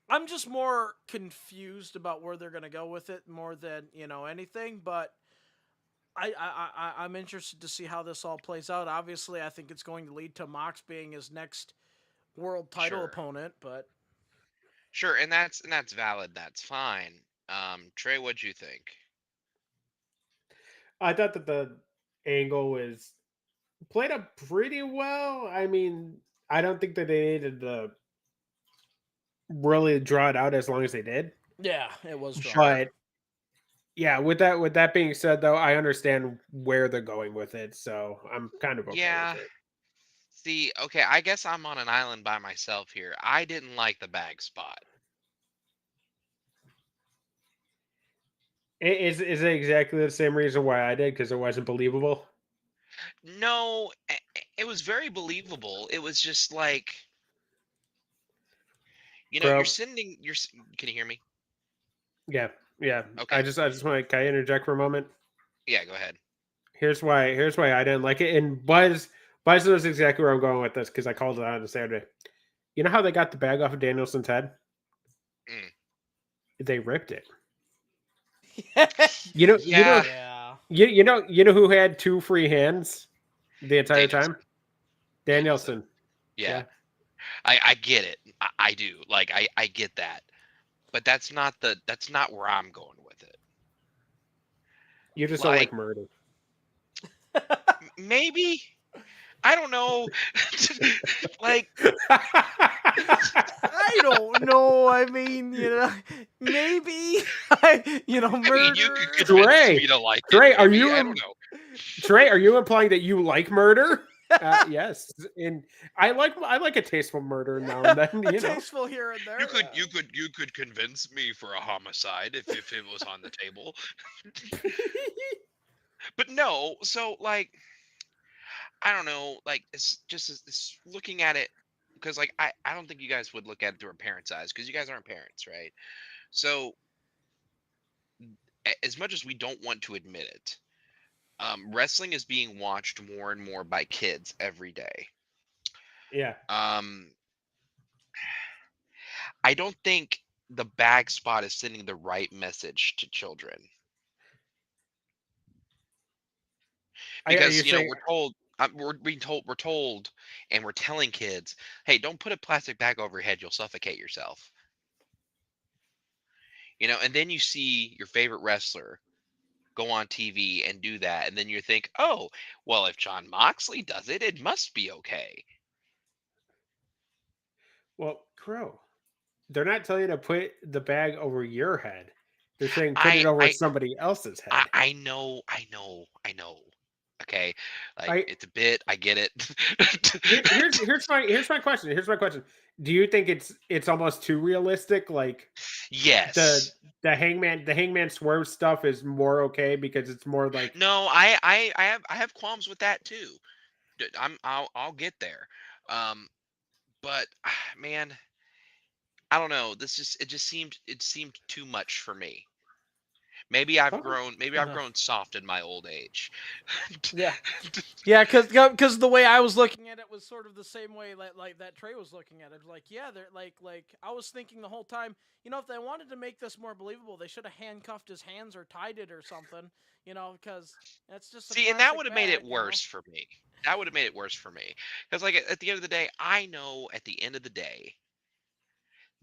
I'm just more confused about where they're gonna go with it more than anything. But I'm interested to see how this all plays out. Obviously, I think it's going to lead to Mox being his next world title Sure. opponent. But Sure, and that's valid. That's fine. Trey, what'd you think? I thought that the angle was played up pretty well. I mean, I don't think that they needed to really draw it out as long as they did. yeah, it was drawn. Sure. But yeah, with that being said, though, I understand where they're going with it, so I'm kind of okay Yeah. with it. See, okay, I guess I'm on an island by myself here. I didn't like the bag spot. Is it exactly the same reason why I did? Because it wasn't believable. No, it was very believable. It was just like, you're Bro, sending can you hear me? yeah, yeah. Okay. I just want to can I interject for a moment? Yeah, go ahead. Here's why I didn't like it. And Buzz knows exactly where I'm going with this because I called it out on Saturday. You know how they got the bag off of Danielson's head? Mm. They ripped it. yeah. You know who had 2 free hands the entire time? Danielson. Yeah. I get it. I do. Like I get that. But that's not where I'm going with it. You just don't like murder. Maybe. I don't know. Like I don't know. I mean, maybe I murder. mean, you could convince me to like Trey, it. are Maybe. you I don't know. Trey, are you implying that you like murder? Yes, and I like a tasteful murder now and then. Tasteful here and there. You could convince me for a homicide if it was on the table. But no, so like I don't know, like it's looking at it because like I don't think you guys would look at it through a parent's eyes because you guys aren't parents, right? So as much as we don't want to admit it, wrestling is being watched more and more by kids every day. Yeah. I don't think the bag spot is sending the right message to children because we're told and we're telling kids, hey, don't put a plastic bag over your head, you'll suffocate yourself. And then you see your favorite wrestler go on TV and do that, and then you think, oh, well, if John Moxley does it, it must be okay. Well, Crow, they're not telling you to put the bag over your head. They're saying put it over somebody else's head. I know. Okay, like it's a bit. I get it. here's my question. Do you think it's almost too realistic? Like, yes. The Hangman Swerve stuff is more okay because it's more like no. I have qualms with that too. I'll get there. But man, I don't know. It seemed too much for me. Maybe I've grown soft in my old age. Yeah, because the way I was looking at it was sort of the same way like that Trey was looking at it. Like, yeah, they're like I was thinking the whole time. If they wanted to make this more believable, they should have handcuffed his hands or tied it or something. Because that's just and that would have made it worse for me. That would have made it worse for me because, like, at the end of the day, I know at the end of the day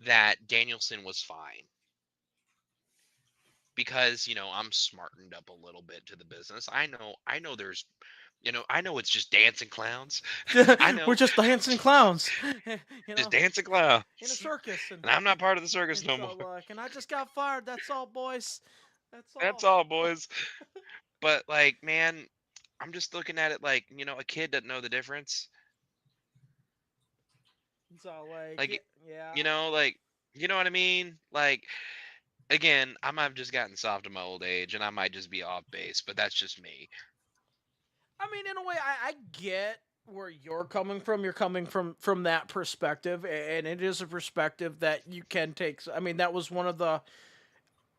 that Danielson was fine. Because I'm smartened up a little bit to the business. I know there's I know it's just dancing clowns. I know we're just dancing clowns. Just dancing clowns in a circus, and I'm not part of the circus no more. And I just got fired. That's all, boys. That's all, boys. But like, man, I'm just looking at it like a kid doesn't know the difference. So like yeah, like you know what I mean? Like, again, I might have just gotten soft in my old age, and I might just be off base, but that's just me. I mean, in a way, I get where you're coming from that perspective, and it is a perspective that you can take. I mean, that was one of the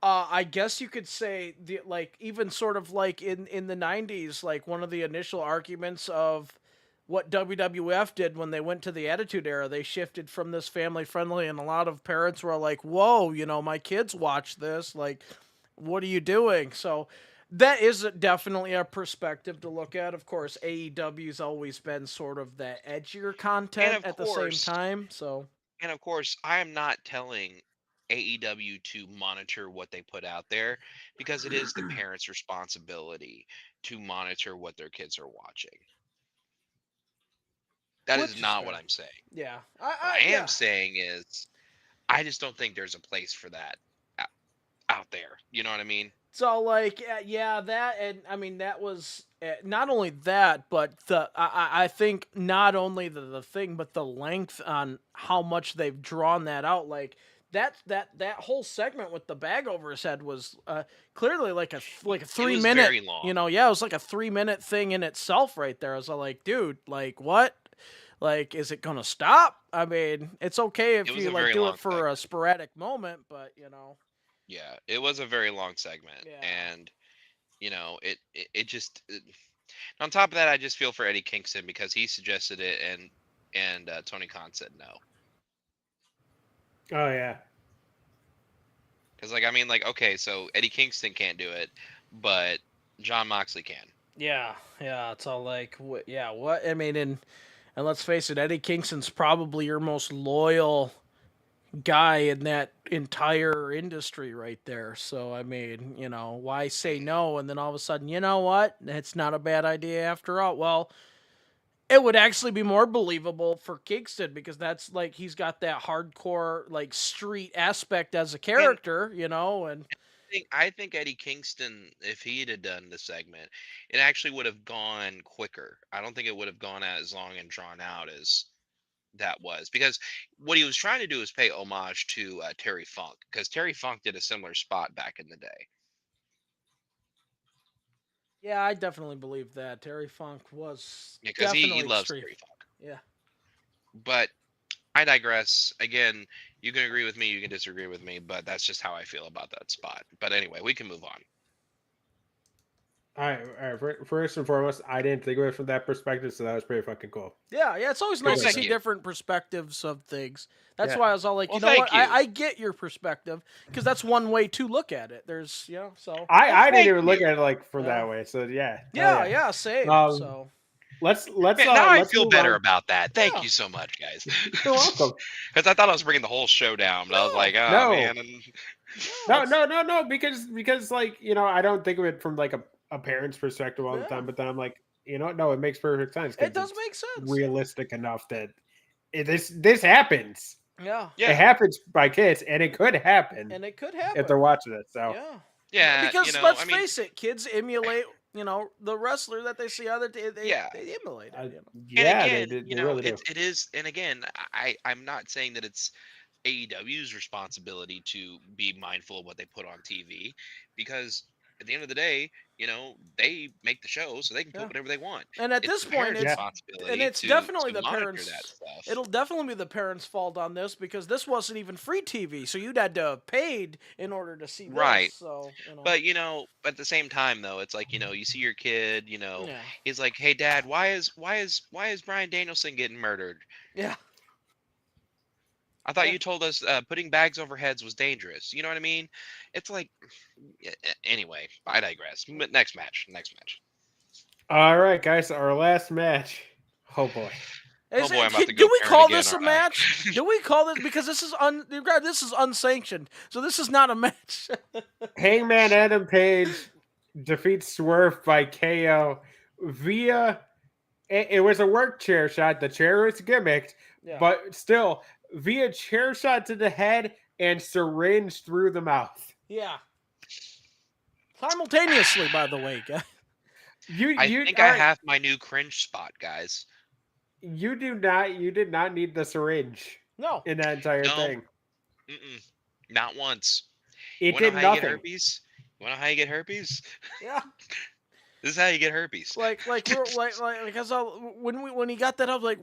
I guess you could say the like even sort of like in the 90s, like one of the initial arguments of what WWF did when they went to the Attitude Era. They shifted from this family friendly, and a lot of parents were like, "Whoa, my kids watch this. Like, what are you doing?" So that is definitely a perspective to look at. Of course, AEW's always been sort of that edgier And content of at the same course, time. So I am not telling AEW to monitor what they put out there because it is the parents' responsibility to monitor what their kids are watching. That is which is not what fair. I'm saying. Yeah, What I am yeah. saying is I just don't think there's a place for that out, out there. You know what I mean? So like yeah, that, and I mean that was not only that, but I think not only the thing, but the length on how much they've drawn that out. Like that whole segment with the bag over his head was clearly like a It three was minute. very long. Yeah, it was like a 3 minute thing in itself right there. I was like, dude, like what? Like, is it gonna stop? I mean, it's okay It if was you a like very do long it for a segment. sporadic moment, but Yeah, it was a very long segment, yeah. and it just on top of that, I just feel for Eddie Kingston because he suggested it, and Tony Khan said no. Oh yeah. Because like I mean, like okay, so Eddie Kingston can't do it, but John Moxley can. Yeah, yeah, it's all like, yeah, what? I mean, and let's face it, Eddie Kingston's probably your most loyal guy in that entire industry right there. So, I mean, why say Mhm. no? And then all of a sudden, you know what? It's not a bad idea after all. Well, it would actually be more believable for Kingston because that's like he's got that hardcore, like, street aspect as a And character, and I think Eddie Kingston, if he'd have done the segment, it actually would have gone quicker. I don't think it would have gone as long and drawn out as that was because what he was trying to do is pay homage to Terry Funk because Terry Funk did a similar spot back in the day. yeah, I definitely believe that. Terry Funk was Because he definitely loves extreme. Terry Funk. Yeah. But I digress. Again, you can agree with me, you can disagree with me, but that's just how I feel about that spot. But anyway, we can move on. All right. First and foremost, I didn't think of it from that perspective, so that was pretty fucking cool. Yeah, yeah, it's always Well, nice to thank see you. different perspectives of things. That's Yeah. why I was all like, Well, you know what? thank you. I get your perspective because that's one way to look at it. There's, so. Well, I didn't thank even look you. at it like for Yeah. that way. So yeah. Hell Yeah, yeah, same. So. Let's Man, now I let's feel move better on. about that. Thank Yeah. you so much, guys. You're welcome. Because I thought I was bringing the whole show down, but I was No. like, oh No. man. And Yeah, No, because like, I don't think of it from like a parent's perspective all the Yeah. time, but then I'm like, no, it makes perfect sense. 'cause it does it's make sense. realistic enough that this happens. Yeah. It yeah, happens by kids, and it could happen And it could if happen. they're watching it. So Yeah. yeah. Because I let's mean, face it, kids emulate, the wrestler that they see other they yeah. emulate it. And yeah, again, they really do. it is. And again, I'm not saying that it's AEW's responsibility to be mindful of what they put on TV because at the end of the day, they make the show so they can put Yeah. whatever they want. And at It's this the point, parents' Yeah. responsibility it's to definitely the monitor parents. that stuff. It'll definitely be the parents' fault on this because this wasn't even free TV, so you'd had to have paid in order to see this. Right. So But at the same time though, it's like you see your kid, yeah, he's like, "Hey, Dad, why is Brian Danielson getting murdered? yeah, I thought Yeah. you told us putting bags over heads was dangerous." You know what I mean? It's like, anyway, I digress. Next match. All right, guys, our last match. Oh boy. Is boy, I'm about to do go we parent call again, this a aren't I? match? Do we call this because this is unsanctioned, so this is not a match. Hangman Adam Page defeats Swerve by KO via. It was a work chair shot. The chair was gimmicked, Yeah. but still via chair shot to the head and syringe through the mouth. Yeah. Simultaneously, by the way, guys. I think I have my new cringe spot, guys. You did not need the syringe No. in that entire No. thing. Not once. It You did wanna know how you get nothing. herpes? You wanna know how you get herpes? Yeah. This is how you get herpes. Like because when he got that, I was like,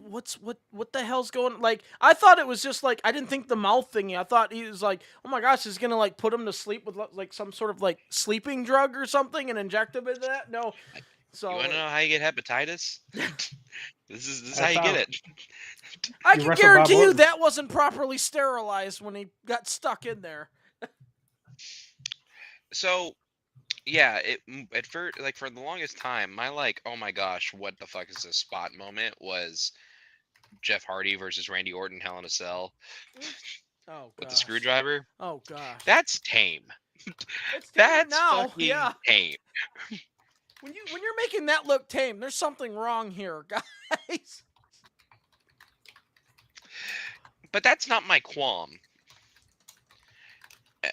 what the hell's going? Like, I thought it was just like, I didn't think the mouth thingy. I thought he was like, oh my gosh, he's gonna like put him to sleep with like some sort of like sleeping drug or something and inject him into that. No, so You want to know how you get hepatitis? This is I how you get found- it. I You can wrestle Bob guarantee you Orton. that wasn't properly sterilized when he got stuck in there. So, yeah, at first, like for the longest time, my like, oh my gosh, what the fuck is this spot moment was Jeff Hardy versus Randy Orton, Hell in a Cell Oh with the gosh. screwdriver. Oh gosh. That's tame. It's tame That's now. fucking Yeah. tame. When you're making that look tame, there's something wrong here, guys. But that's not my qualm.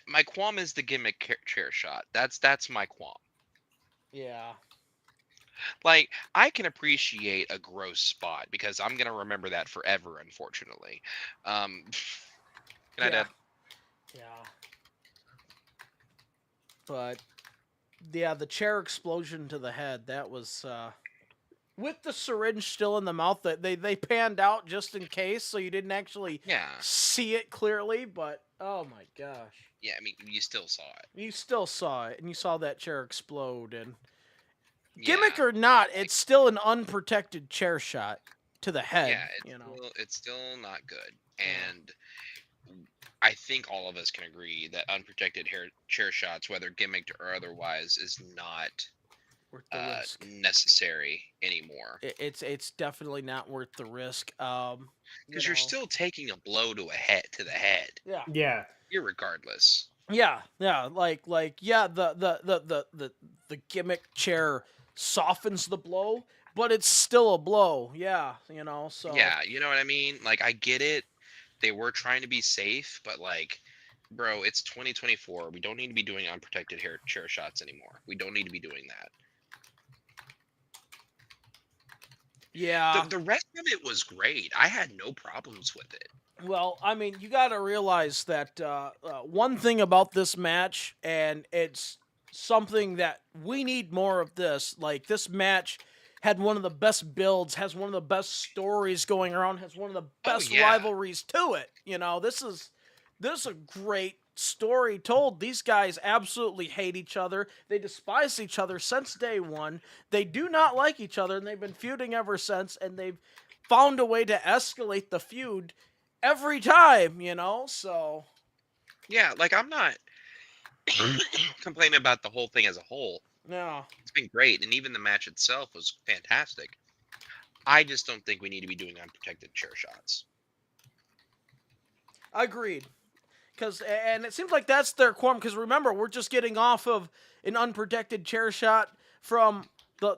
My qualm is the gimmick chair shot. That's my qualm. Yeah. Like, I can appreciate a gross spot because I'm gonna remember that forever, unfortunately. Can I, Yeah. Dad? Yeah. But yeah, the chair explosion to the head, that was with the syringe still in the mouth, that they panned out just in case so you didn't actually Yeah, see it clearly, but oh my gosh. yeah. I mean, you still saw it. You still saw it and you saw that chair explode, and Yeah, gimmick or not, it's still an unprotected chair shot to the head, yeah. It's still not good, and I think all of us can agree that unprotected chair shots, whether gimmicked or otherwise, is not worth the risk. necessary anymore. It's definitely not worth the risk. Because you're still taking a blow to the head, yeah. Yeah. irregardless. Yeah, like yeah, the gimmick chair softens the blow, but it's still a blow. Yeah, so Yeah, you know what I mean? Like, I get it. They were trying to be safe, but like, bro, it's 2024. We don't need to be doing unprotected chair shots anymore. We don't need to be doing that. Yeah. The rest of it was great. I had no problems with it. Well, I mean, you got to realize that one thing about this match, and it's something that we need more of this. Like, this match had one of the best builds, has one of the best stories going around, has one of the best yeah. rivalries to it. This is a great story told. These guys absolutely hate each other. They despise each other since day one. They do not like each other, and they've been feuding ever since, and they've found a way to escalate the feud every time, so Yeah, like, I'm not complaining about the whole thing as a whole. no. It's been great, and even the match itself was fantastic. I just don't think we need to be doing unprotected chair shots. Agreed. And it seems like that's their quorum, because remember, we're just getting off of an unprotected chair shot from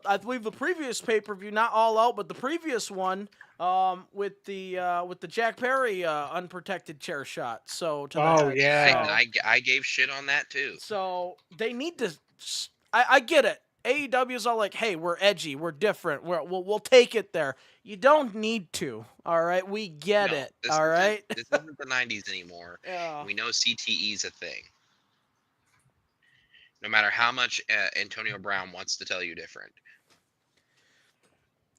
I believe the previous pay-per-view, not All Out, but the previous one, with the Jack Perry unprotected chair shot. So to the head. Yeah. I gave shit on that too. So they need to. I get it. AEW's all like, hey, we're edgy, we're different, we'll take it there. You don't need to. All right, we get it. All right. This isn't the 90s anymore. Yeah. We know CTE's a thing. No matter how much Antonio Brown wants to tell you different.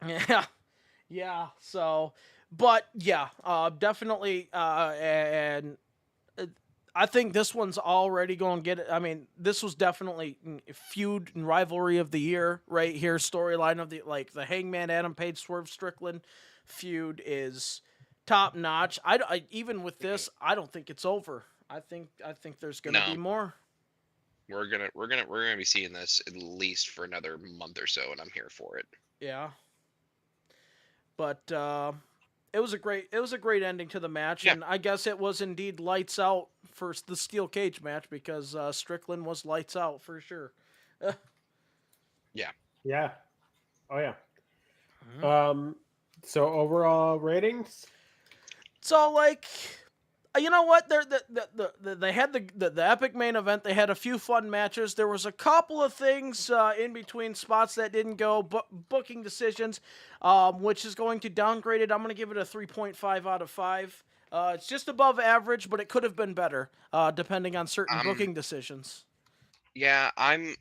Yeah. Yeah. So, but yeah, definitely. And I think this one's already going to get it. I mean, this was definitely feud and rivalry of the year right here. Storyline of the Hangman Adam Page Swerve Strickland feud is top notch. I even with this, I don't think it's over. I think there's going to be more. We're gonna be seeing this at least for another month or so, and I'm here for it. Yeah. But it was a great ending to the match, Yeah. and I guess it was indeed lights out for the steel cage match, because Strickland was lights out for sure. Yeah. Yeah. Oh yeah. Mhm. So overall ratings? So like, you know what? They had the epic main event. They had a few fun matches. There was a couple of things in between spots that didn't go. Booking decisions, which is going to downgrade it. I'm going to give it a 3.5 out of 5. It's just above average, but it could have been better, depending on certain booking decisions. Yeah, I'm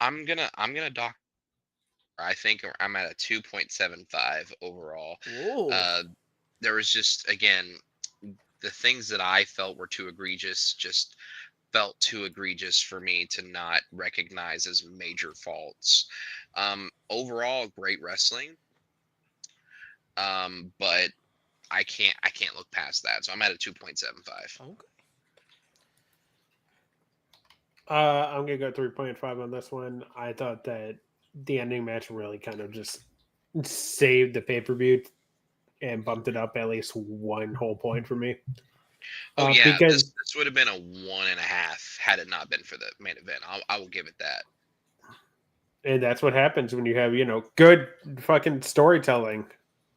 dock. I think I'm at a 2.75 overall. Whoa. There was just, again, the things that I felt were too egregious just felt too egregious for me to not recognize as major faults. Overall, great wrestling. But I can't look past that. So I'm at a 2.75. Okay. I'm gonna go 3.5 on this one. I thought that the ending match really kind of just saved the pay-per-view and bumped it up at least one whole point for me. Oh yeah, because this would have been a 1.5 had it not been for the main event. I will give it that. and that's what happens when you have good fucking storytelling.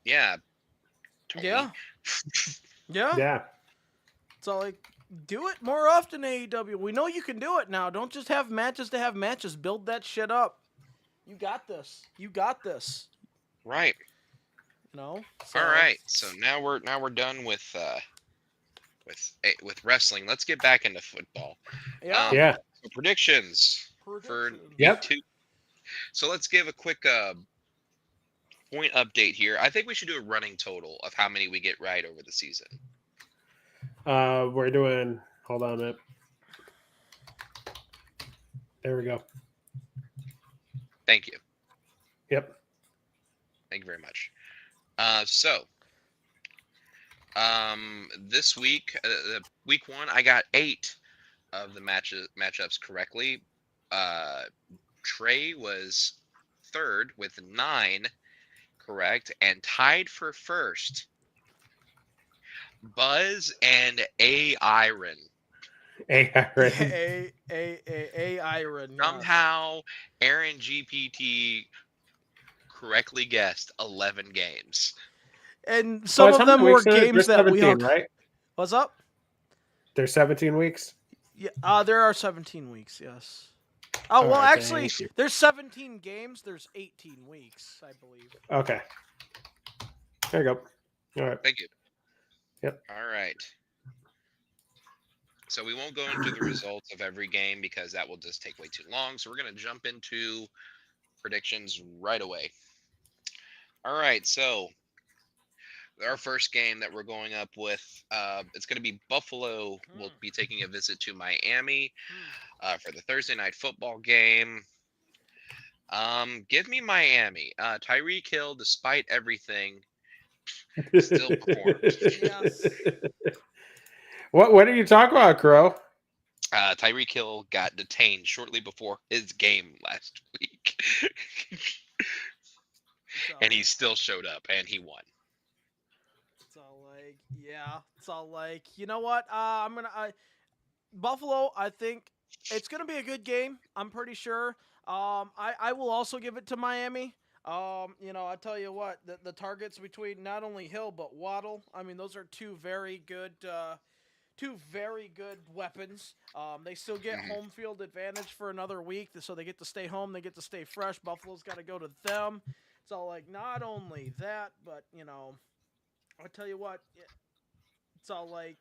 Yeah. Tony. Yeah. Yeah. Yeah. So like, do it more often, AEW. We know you can do it now. Don't just have matches to have matches. Build that shit up. You got this. You got this. Right. No. So, all right. So now we're done with wrestling. Let's get back into football. Yeah. Yeah. So predictions for Yep. 2. So let's give a quick point update here. I think we should do a running total of how many we get right over the season. We're doing. Hold on a minute. There we go. Thank you. Yep. Thank you very much. This week, week 1, I got 8 of the matchups correctly. Trey was third with 9 correct, and tied for first, Buzz and Iron. Iron. Somehow, Aaron GPT correctly guessed 11 games. And some of them were games that we hung. Right? What's up? There's 17 weeks? Yeah, there are 17 weeks, yes. Oh, well, actually, there's 17 games. There's 18 weeks, I believe. Okay. There you go. All right. Thank you. Yep. All right. So we won't go into the results of every game because that will just take way too long. So we're going to jump into predictions right away. All right. So our first game that we're going up with, it's going to be Buffalo. Will be taking a visit to Miami for the Thursday night football game. Give me Miami. Tyreek Hill, despite everything, still performed. Yes. What are you talking about, Crow? Tyreek Hill got detained shortly before his game last week. And he still showed up and he won. It's all like, yeah. It's all like, you know what? Buffalo, I think it's going to be a good game. I'm pretty sure. I will also give it to Miami. I tell you what, the targets between not only Hill but Waddle, I mean, those are two very good weapons. They still get home field advantage for another week, so they get to stay home, they get to stay fresh. Buffalo's got to go to them. It's all like, not only that, but, I tell you what, it's all like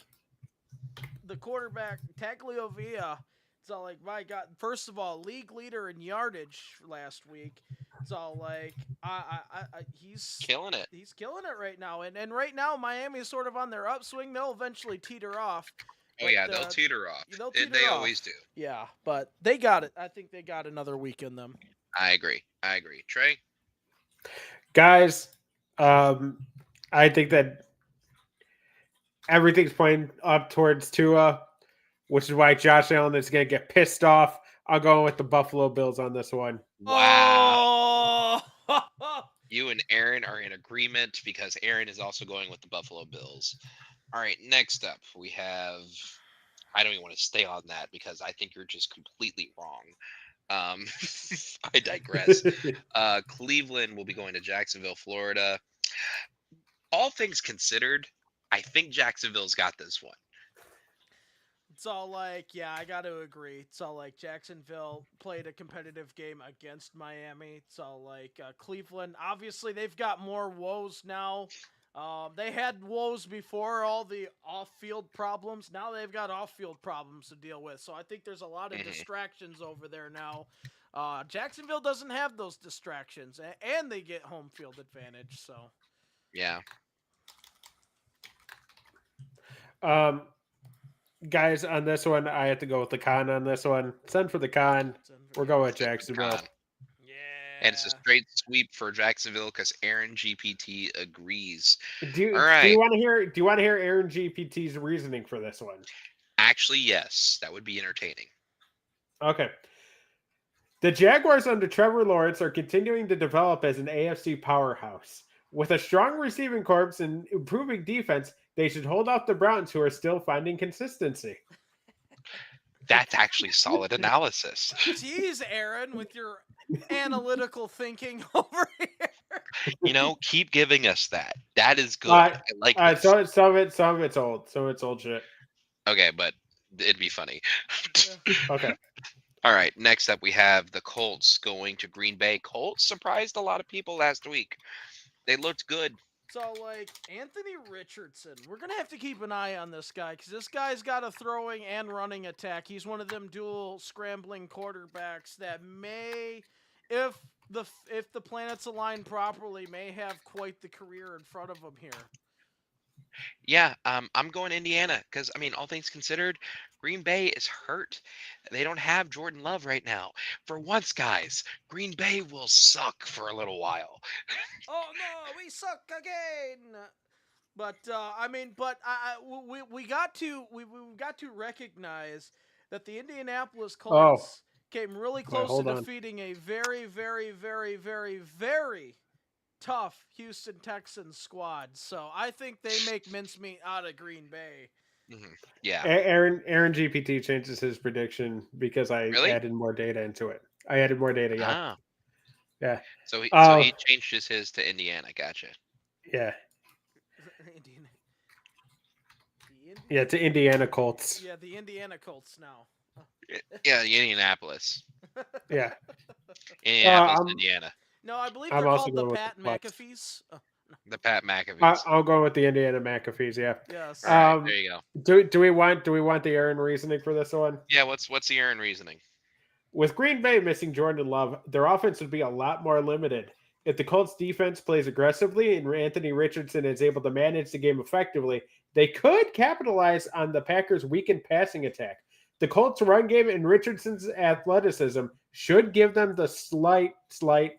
the quarterback, Tagliavia, it's all like, my God, first of all, league leader in yardage last week. It's all like, he's killing it. He's killing it right now. And right now, Miami is sort of on their upswing. They'll eventually teeter off. Oh, yeah, they'll teeter off. They always do. Yeah, but they got it. I think they got another week in them. I agree. Trey? Guys, I think that everything's pointing up towards Tua, which is why Josh Allen is going to get pissed off. I'll go with the Buffalo Bills on this one. Wow. Oh! You and Aaron are in agreement because Aaron is also going with the Buffalo Bills. All right, next up we have, I don't even want to stay on that because I think you're just completely wrong. I digress. Cleveland will be going to Jacksonville, Florida. All things considered, I think Jacksonville's got this one. It's all like, yeah, I got to agree. It's all like Jacksonville played a competitive game against Miami. It's all like Cleveland. Obviously, they've got more woes now. They had woes before, all the off-field problems. Now they've got off-field problems to deal with. So I think there's a lot of distractions over there now. Jacksonville doesn't have those distractions, and they get home field advantage. So, Yeah. Guys, on this one, I have to go with the con on this one. Send for the con. We're going with Send for the Jacksonville. con. Yeah. And it's a straight sweep for Jacksonville because Aaron GPT agrees. Do you All right. want to hear? Do you want to hear Aaron GPT's reasoning for this one? Actually, yes, that would be entertaining. Okay. The Jaguars under Trevor Lawrence are continuing to develop as an AFC powerhouse. With a strong receiving corps and improving defense, they should hold off the Browns, who are still finding consistency. That's actually solid analysis. Jeez, Aaron, with your analytical thinking over here. You know, keep giving us that. That is good. I like this. So some of it's old. Some of it's old shit. Okay, but it'd be funny. Okay. All right, next up we have the Colts going to Green Bay. Colts surprised a lot of people last week. They looked good. So, like, Anthony Richardson, we're going to have to keep an eye on this guy because this guy's got a throwing and running attack. He's one of them dual scrambling quarterbacks that may, if the planets align properly, may have quite the career in front of him here. Yeah, I'm going Indiana because, I mean, all things considered, Green Bay is hurt. They don't have Jordan Love right now. For once, guys, Green Bay will suck for a little while. Oh no, we suck again. But we got to recognize that the Indianapolis Colts came really close to defeating a very, very, very, very, very tough Houston Texans squad. So I think they make mincemeat out of Green Bay. Mm-hmm. Yeah. Aaron GPT changes his prediction because I added more data into it. I added more data. Yeah. Ah. Yeah. So he changed his to Indiana. Gotcha. Yeah. Yeah, to Indiana Colts. Yeah, the Indiana Colts now. Yeah, the Indianapolis. Yeah. Indianapolis, Indiana. No, I believe they're called the Pat McAfees. The Pat McAfees. I'll go with the Indiana McAfees. Yeah. Yes. Right, there you go. Do we want the Aaron reasoning for this one? Yeah. What's the Aaron reasoning? With Green Bay missing Jordan Love, their offense would be a lot more limited. If the Colts defense plays aggressively and Anthony Richardson is able to manage the game effectively, they could capitalize on the Packers' weakened passing attack. The Colts' run game and Richardson's athleticism should give them the slight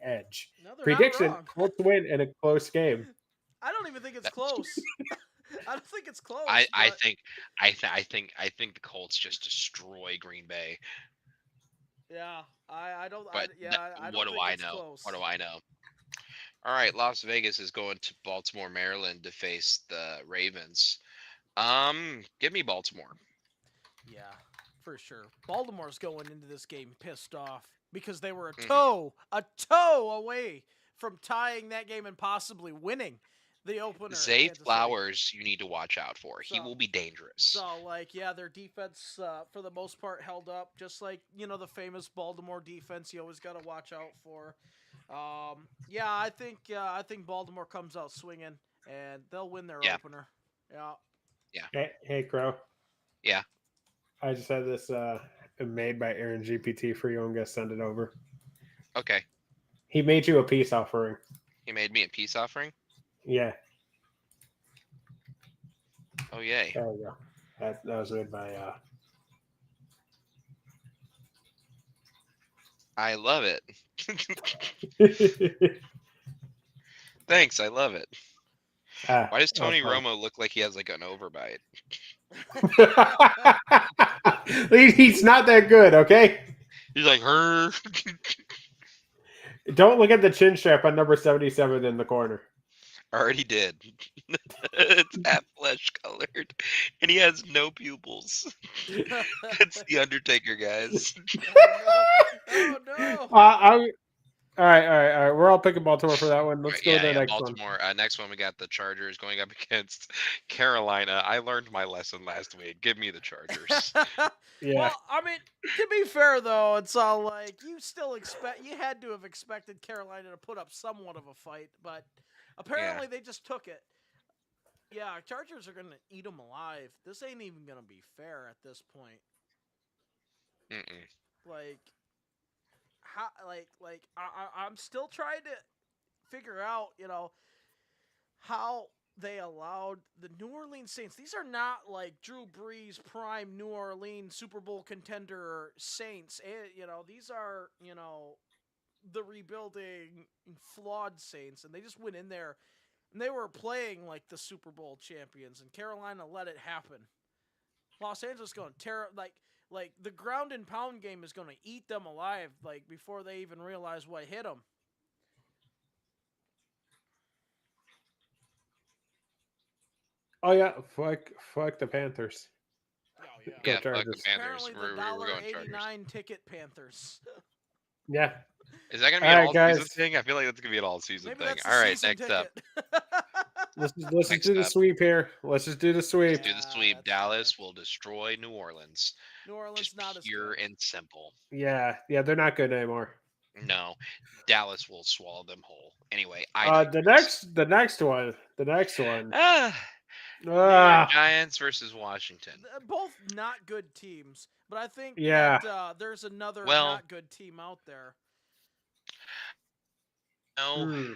edge. No, prediction: Colts win in a close game. I don't even think it's close. I don't think it's close. I think the Colts just destroy Green Bay. Yeah, I don't. But I don't what do I know? Close. What do I know? All right, Las Vegas is going to Baltimore, Maryland to face the Ravens. Give me Baltimore. Yeah, for sure. Baltimore's going into this game pissed off because they were a toe away from tying that game and possibly winning the opener. Zay Flowers, you need to watch out for. He will be dangerous. So, their defense, for the most part, held up. Just like, the famous Baltimore defense you always got to watch out for. I think Baltimore comes out swinging, and they'll win their opener. Yeah. Hey, Crow. Yeah. I just had this made by Aaron GPT for you. I'm going to send it over. Okay. He made you a peace offering. He made me a peace offering? Yeah. Oh, yay. There we go. That was made by... I love it. Thanks, I love it. Why does Tony Romo look like he has like an overbite? He's not that good, okay? He's like, her. Don't look at the chin strap on number 77 in the corner. Already did. It's half flesh colored, and he has no pupils. It's the Undertaker, guys. Oh no! All right. We're all picking Baltimore for that one. Let's go to the next Baltimore. one. Next one, we got the Chargers going up against Carolina. I learned my lesson last week. Give me the Chargers. Yeah. Well, I mean, to be fair though, it's all like you had to have expected Carolina to put up somewhat of a fight, but apparently they just took it. Yeah, Chargers are gonna eat them alive. This ain't even gonna be fair at this point. Mm-mm. Like, how I'm still trying to figure out, how they allowed the New Orleans Saints. These are not like Drew Brees prime New Orleans Super Bowl contender Saints. These are, the rebuilding flawed Saints, and they just went in there and they were playing like the Super Bowl champions, and Carolina let it happen. Los Angeles going to tear like the ground and pound game is going to eat them alive like before they even realize what hit them. Oh yeah, fuck the Panthers. Oh yeah. Yeah, fuck the Chargers. Panthers. Apparently We're the going Chargers. $1.89 ticket Panthers. Yeah. Is that gonna be All an right, all-season guys. thing? I feel like that's gonna be an all-season Maybe thing. that's the All right, season next up. ticket. Let's just Next do the up. sweep here. Let's just do the sweep. Do the Yeah, sweep. that's Dallas will destroy New Orleans. New Orleans Just not as pure good. and simple. Yeah, they're not good anymore. No, Dallas will swallow them whole. Anyway, The next one. New York Ah, Giants versus Washington. Both not good teams, but I think Yeah. that there's another Well- not good team out there. No, hmm.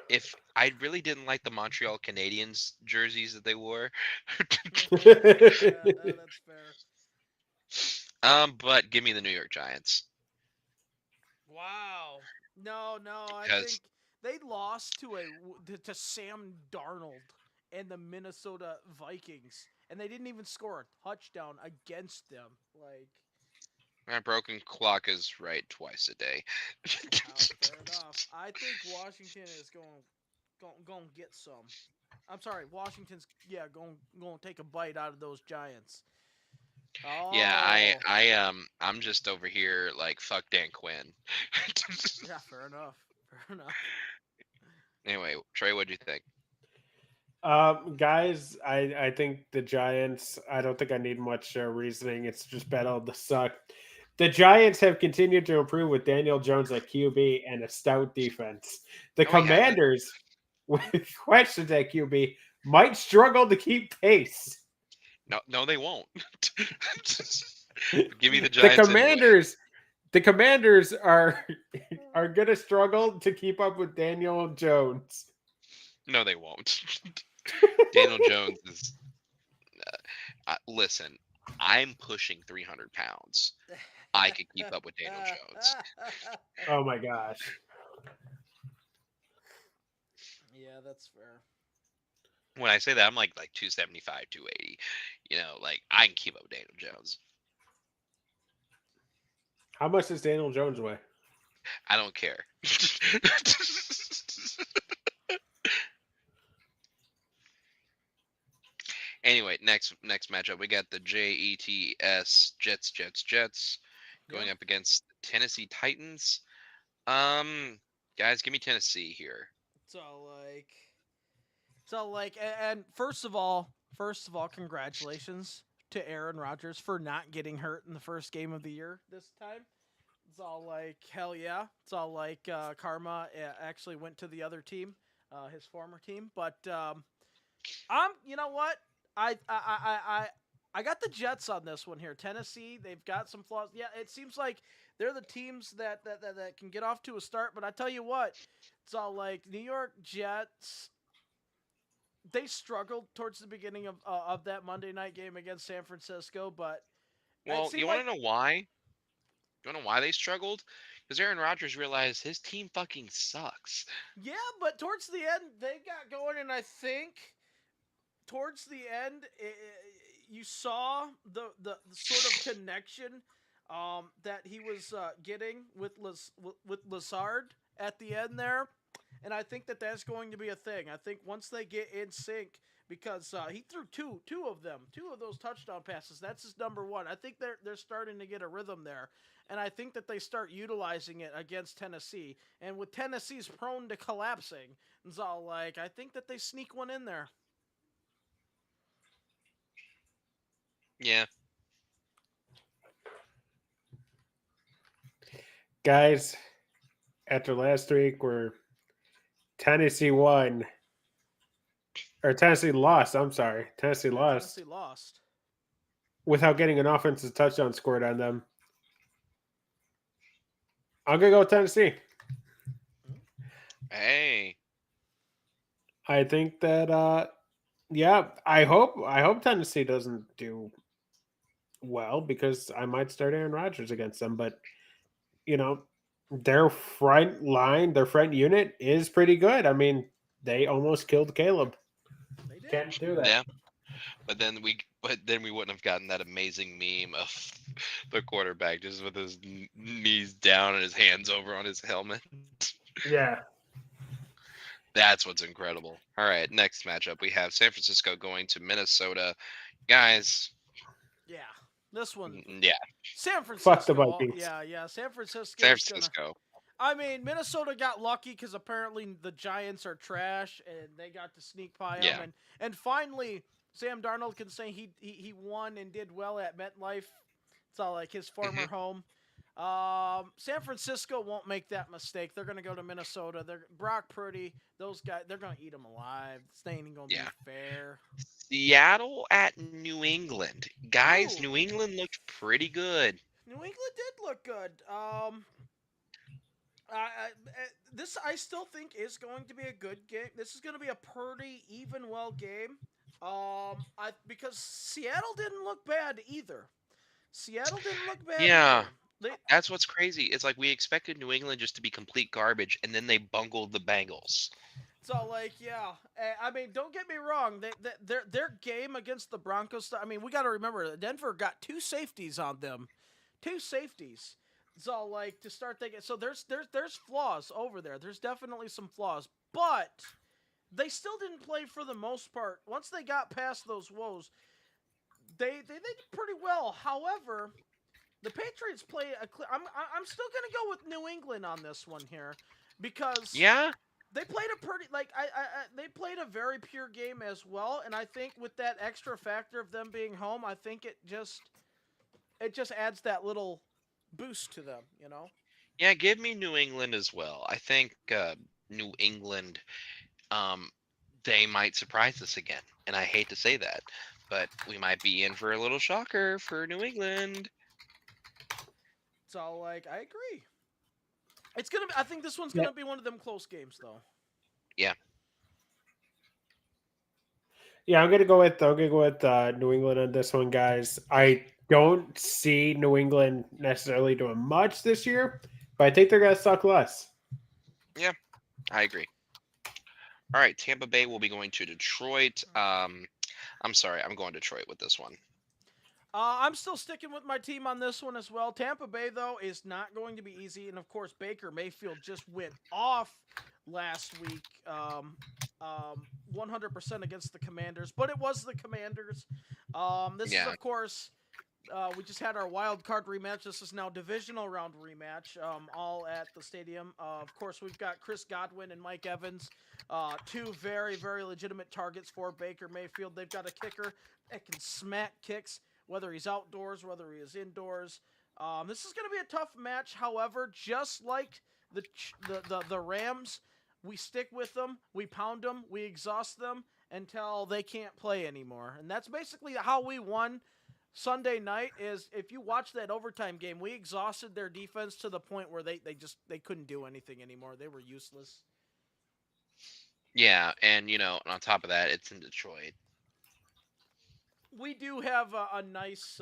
if I really didn't like the Montreal Canadiens jerseys that they wore. Yeah, that's fair. But give me the New York Giants. Wow. No, I Because- think they lost to Sam Darnold and the Minnesota Vikings, and they didn't even score a touchdown against them. Like, My broken clock is right twice a day. fair enough. I think Washington is going to get some. I'm sorry, Washington's going to take a bite out of those Giants. Oh. Yeah, I'm just over here like fuck Dan Quinn. Yeah, fair enough. Anyway, Trey, what'd you think? Guys, I think the Giants. I don't think I need much reasoning. It's just battle of the suck. The Giants have continued to improve with Daniel Jones at QB and a stout defense. The No, we haven't. Commanders, with questions at QB, might struggle to keep pace. No, they won't. Give me the Giants. The Commanders are going to struggle to keep up with Daniel Jones. No, they won't. Daniel Jones is. Listen, I'm pushing 300 pounds. I could keep up with Daniel Jones. Oh my gosh. Yeah, that's fair. When I say that, I'm like 275, 280. Like I can keep up with Daniel Jones. How much does Daniel Jones weigh? I don't care. Anyway, next matchup, we got the Jets going up against the Tennessee Titans. Guys, give me Tennessee here. So like, and first of all, congratulations to Aaron Rodgers for not getting hurt in the first game of the year this time. It's all like, hell yeah. It's all like karma actually went to the other team, his former team. But you know what? I got the Jets on this one here. Tennessee, they've got some flaws. Yeah, it seems like they're the teams that can get off to a start. But I tell you what, it's all like New York Jets. They struggled towards the beginning of that Monday night game against San Francisco, but well, you want to know why? You want to know why they struggled? Because Aaron Rodgers realized his team fucking sucks. Yeah, but towards the end they got going, and I think towards the end you saw the sort of connection that he was getting with Lazard at the end there. And I think that's going to be a thing. I think once they get in sync, because he threw two of those touchdown passes. That's his number one. I think they're starting to get a rhythm there, and I think that they start utilizing it against Tennessee. And with Tennessee's prone to collapsing, it's all like I think that they sneak one in there. Yeah. Guys, after last week where Tennessee won, or Tennessee lost, I'm sorry. Tennessee lost without getting an offensive touchdown scored on them. I'm gonna go with Tennessee. Hey, I think that yeah, I hope Tennessee doesn't do well because I might start Aaron Rodgers against them, but you know, their front line, their front unit is pretty good. I mean, they almost killed Caleb. They did. Can't do that. yeah. But then we wouldn't have gotten that amazing meme of the quarterback just with his knees down and his hands over on his helmet. Yeah. That's what's incredible. All right, next matchup we have San Francisco going to Minnesota. Guys, Yeah. This one, yeah, San Fuck the Francisco. Vikings. Yeah. San Francisco San is gonna. Francisco. I mean, Minnesota got lucky because apparently the Giants are trash and they got to sneak by them. Yeah. And finally, Sam Darnold can say he won and did well at MetLife. It's all like his former home. San Francisco won't make that mistake. They're gonna go to Minnesota. They're Brock Purdy. Those guys, they're gonna eat them alive. This ain't gonna Yeah. be fair. Seattle at New England. Guys, Ooh. New England looked pretty good. New England did look good. This I still think is going to be a good game. This is going to be a pretty even well game. Because Seattle didn't look bad either. Seattle didn't look bad. Yeah. Either. That's what's crazy. It's like we expected New England just to be complete garbage, and then they bungled the Bengals. So yeah. I mean, don't get me wrong. Their game against the Broncos. I mean, we got to remember Denver got 2 safeties on them, 2 safeties. So to start thinking, so there's flaws over there. There's definitely some flaws, but they still didn't play for the most part. Once they got past those woes, they did pretty well. However, the Patriots play I'm still gonna go with New England on this one here because Yeah. they played a pretty they played a very pure game as well, and I think with that extra factor of them being home, I think it just adds that little boost to them, Yeah, give me New England as well. I think New England, they might surprise us again. And I hate to say that, but we might be in for a little shocker for New England. So I agree. It's gonna be, I think this one's gonna be one of them close games though. Yeah. Yeah, I'm gonna go with New England on this one, guys. I don't see New England necessarily doing much this year, but I think they're gonna suck less. Yeah, I agree. All right, Tampa Bay will be going to Detroit. I'm sorry, I'm going Detroit with this one. I'm still sticking with my team on this one as well. Tampa Bay, though, is not going to be easy. And, of course, Baker Mayfield just went off last week 100% against the Commanders. But it was the Commanders. This is, of course, we just had our wild card rematch. This is now divisional round rematch, all at the stadium. Of course, we've got Chris Godwin and Mike Evans, 2 very, very legitimate targets for Baker Mayfield. They've got a kicker that can smack kicks, whether he's outdoors, whether he is indoors. This is going to be a tough match. However, just like the Rams, we stick with them, we pound them, we exhaust them until they can't play anymore. And that's basically how we won Sunday night. Is if you watch that overtime game, we exhausted their defense to the point where they couldn't do anything anymore. They were useless. Yeah, and on top of that, it's in Detroit. We do have a nice.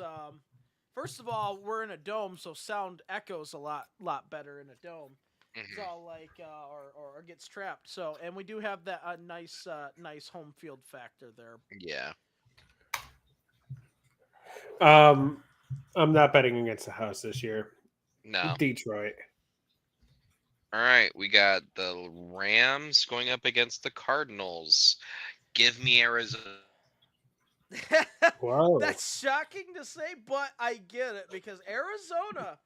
First of all, we're in a dome, so sound echoes a lot better in a dome. It's all or gets trapped. So, and we do have that nice home field factor there. Yeah. I'm not betting against the house this year. No. Detroit. All right, we got the Rams going up against the Cardinals. Give me Arizona. Wow. That's shocking to say, but I get it because Arizona,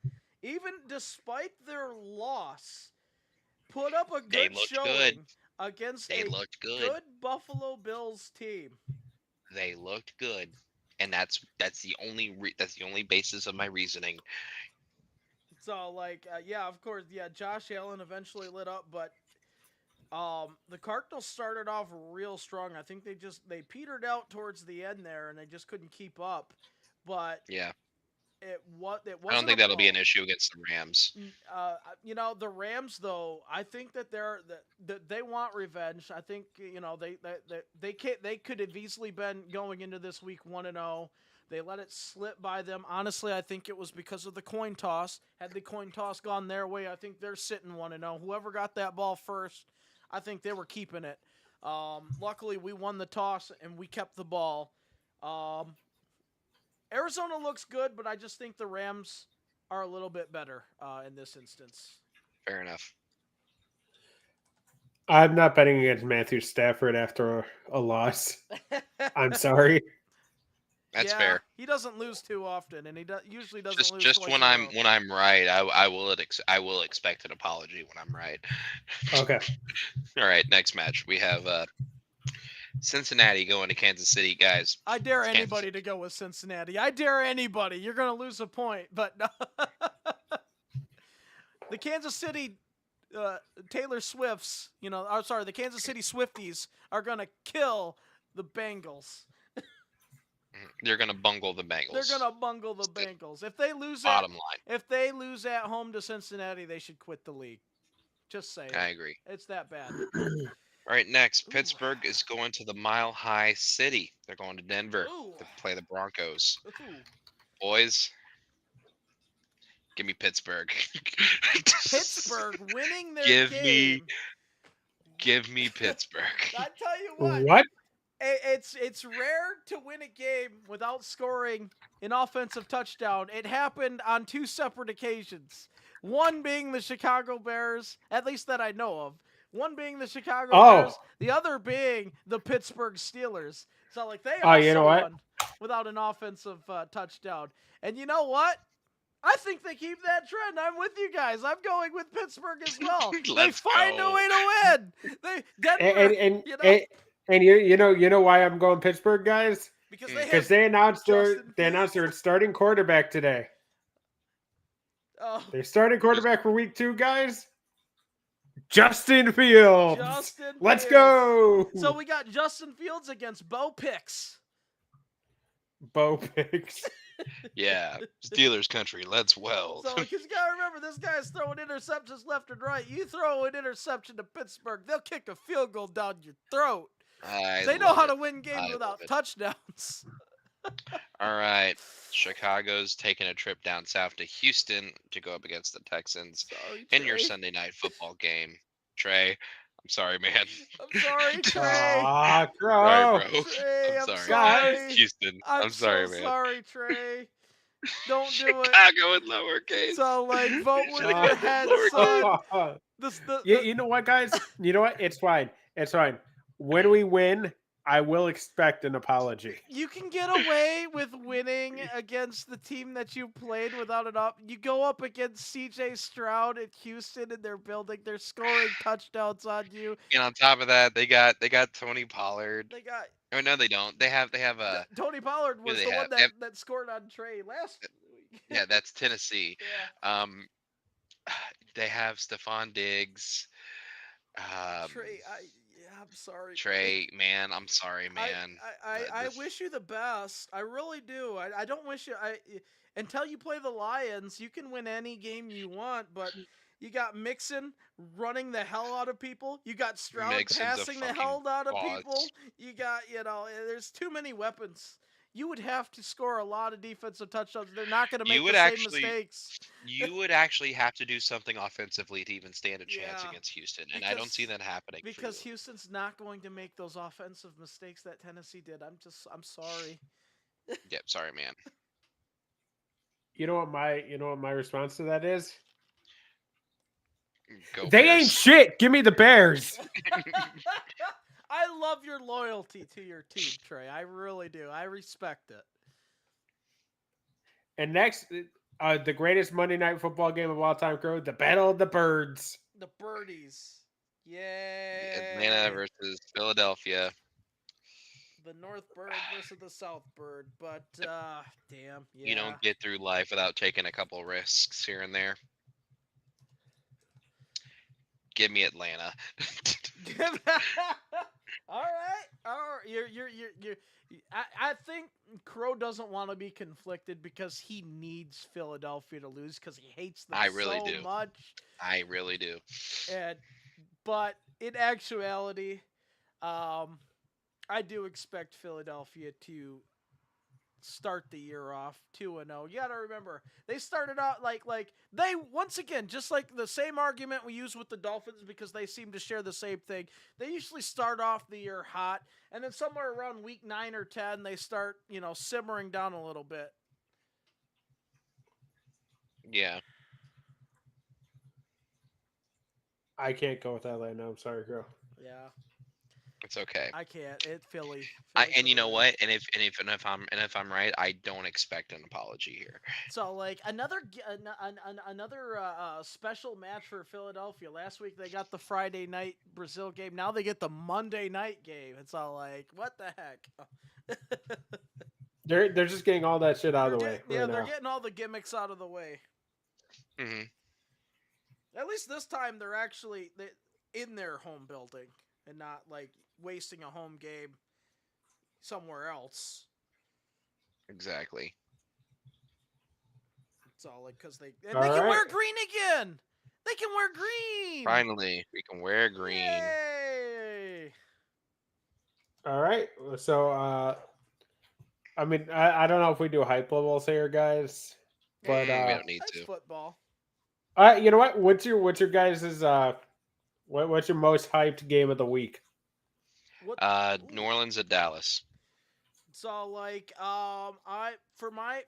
even despite their loss, put up a good showing against a good Buffalo Bills team. They looked good, and that's the only basis of my reasoning. So yeah, of course, yeah. Josh Allen eventually lit up, but the Cardinals started off real strong. I think they petered out towards the end there, and they just couldn't keep up. But yeah, it wasn't. I don't think that'll be an blowout. issue against the Rams. The Rams though, I think that they want revenge. I think they could have easily been going into this week 1-0. They let it slip by them. Honestly, I think it was because of the coin toss. Had the coin toss gone their way, I think they're sitting 1-0. Whoever got that ball first, I think they were keeping it. Luckily, we won the toss and we kept the ball. Arizona looks good, but I just think the Rams are a little bit better in this instance. Fair enough. I'm not betting against Matthew Stafford after a loss. I'm sorry. That's fair. He doesn't lose too often, and he usually doesn't lose. Just twice when in a I'm row. right, I will expect an apology when I'm right. Okay. All right, next match we have Cincinnati going to Kansas City, guys. I dare Kansas. anybody to go with Cincinnati. I dare anybody. You're going to lose a point, but no. The Kansas City Taylor Swifts, the Kansas City Swifties are going to kill the Bengals. They're going to bungle the Bengals. They're going to bungle the Bengals. If they lose bottom line. If they lose at home to Cincinnati, they should quit the league. Just saying. I agree. It's that bad. All right, next, Pittsburgh is going to the Mile High City. They're going to Denver to play the Broncos. Boys, give me Pittsburgh. Pittsburgh winning their game. Give me Pittsburgh. I tell you what. What? It's rare to win a game without scoring an offensive touchdown. It happened on 2 separate occasions. One being the Chicago Bears, at least that I know of. One being the Chicago Bears, the other being the Pittsburgh Steelers. So they also won without an offensive touchdown. And you know what? I think they keep that trend. I'm with you guys. I'm going with Pittsburgh as well. They find a way to win. Denver, And you know why I'm going Pittsburgh, guys? Because they announced their starting quarterback today. Oh. Their starting quarterback for week 2, guys. Justin Fields. Let's go. So we got Justin Fields against Bo Picks. Bo Picks. Yeah, Steelers country. Let's well. So, because you gotta remember, this guy's throwing interceptions left and right. You throw an interception to Pittsburgh, they'll kick a field goal down your throat. They know how to win games without touchdowns. All right, Chicago's taking a trip down south to Houston to go up against the Texans in your Sunday night football game. Trey, I'm sorry, man. I'm sorry, Trey. Sorry, bro. Trey, I'm sorry. Houston. I'm sorry, man. Sorry, Trey. Don't do it. Chicago in lowercase. So, vote with your head, son. You know what, guys? You know what? It's fine. It's fine. When we win, I will expect an apology. You can get away with winning against the team that you played without an up. You go up against CJ Stroud at Houston and they're they're scoring touchdowns on you. And on top of that, they got Tony Pollard. They got. Oh no, they don't. They have Tony Pollard was the one that scored on Trey last week. Yeah, that's Tennessee. Yeah. They have Stephon Diggs. Trey, I'm sorry. Trey, man, I'm sorry, man. I wish you the best. I really do. I don't wish you. Until you play the Lions, you can win any game you want, but you got Mixon running the hell out of people. You got Stroud passing the hell out of people. You got, there's too many weapons. You would have to score a lot of defensive touchdowns. They're not going to make the same mistakes. You would actually have to do something offensively to even stand a chance against Houston, and I don't see that happening. Because Houston's not going to make those offensive mistakes that Tennessee did. I'm sorry. Yep, sorry, man. You know what my response to that is? They Bears. Ain't shit. Give me the Bears. I love your loyalty to your team, Trey. I really do. I respect it. And next, the greatest Monday Night Football game of all time, Crow, the Battle of the Birds. The Birdies. Yay. Atlanta versus Philadelphia. The North Bird versus the South Bird. But, damn. Yeah. You don't get through life without taking a couple risks here and there. Give me Atlanta. All right. I think Crow doesn't want to be conflicted because he needs Philadelphia to lose because he hates them I really so do. much. I really do. But in actuality, I do expect Philadelphia to start the year off 2-0. You got to remember, they started out like they once again, just like the same argument we use with the Dolphins because they seem to share the same thing. They usually start off the year hot, and then somewhere around week 9 or 10 they start, simmering down a little bit. Yeah. I can't go with that right now. I'm sorry, girl. Yeah. It's okay. I can't. Philly. And you know what? And if I'm right, I don't expect an apology here. So like another special match for Philadelphia. Last week they got the Friday night Brazil game. Now they get the Monday night game. It's all like, what the heck? They're just getting all that shit out of the way. Yeah, they're getting all the gimmicks out of the way. Mm-hmm. At least this time they're actually in their home building and not like wasting a home game somewhere else. Exactly. It's all like because they can wear green again. They can wear green. Finally, we can wear green. Yay! All right. So, I mean, I don't know if we do hype levels here, guys, but we don't need to. Football. You know what? What's your guys' what's your most hyped game of the week? New Orleans at Dallas. So like for mine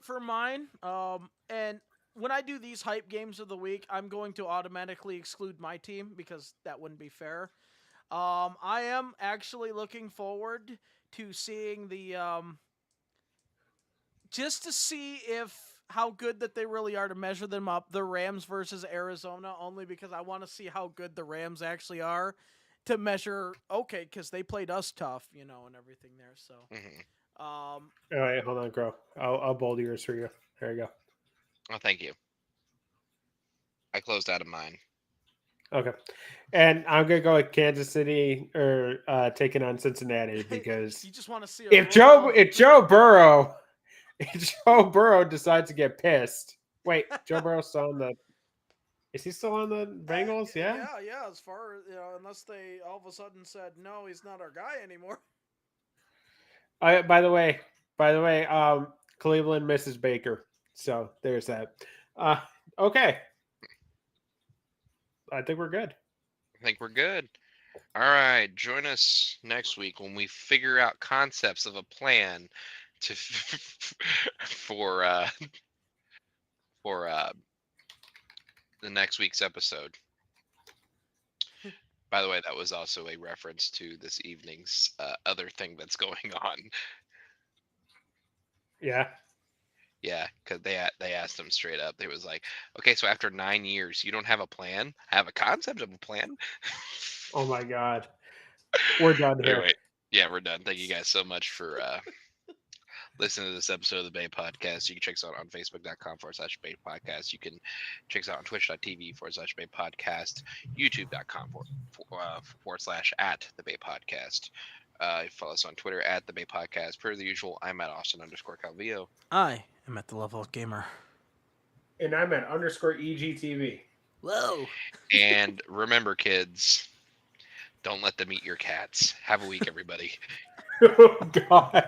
and when I do these hype games of the week, I'm going to automatically exclude my team because that wouldn't be fair. I am actually looking forward to seeing the just to see how good that they really are to measure them up. The Rams versus Arizona, only because I want to see how good the Rams actually are to measure. Okay, because they played us tough, and everything there. So, Mm-hmm. All right, hold on, Crow. I'll bold yours for you. There you go. Oh, thank you. I closed out of mine. Okay, and I'm gonna go with Kansas City or taking on Cincinnati because you just want to see if Joe Burrow decides to get pissed. Wait, Joe Burrow's still on the. Is he still on the Bengals? Yeah. Yeah. As far as unless they all of a sudden said no, he's not our guy anymore. By the way, Cleveland misses Baker, so there's that. Okay. I think we're good. All right. Join us next week when we figure out concepts of a plan to for the next week's episode. By the way, that was also a reference to this evening's other thing that's going on. Yeah. Yeah, because they asked him straight up. They was like, okay, so after 9 years, you don't have a plan? I have a concept of a plan? Oh, my God. We're done here. Anyway, yeah, we're done. Thank you guys so much for listening to this episode of the Bay Podcast. You can check us out on Facebook.com/Bay Podcast. You can check us out on Twitch.tv/Bay Podcast, YouTube.com/at the Bay Podcast. Follow us on Twitter at the Bay Podcast. Per the usual, I'm at Austin_Calvillo. I am at the Level Up Gamer. And I'm at _EGTV. Whoa. And remember, kids, don't let them eat your cats. Have a week, everybody. Oh, God.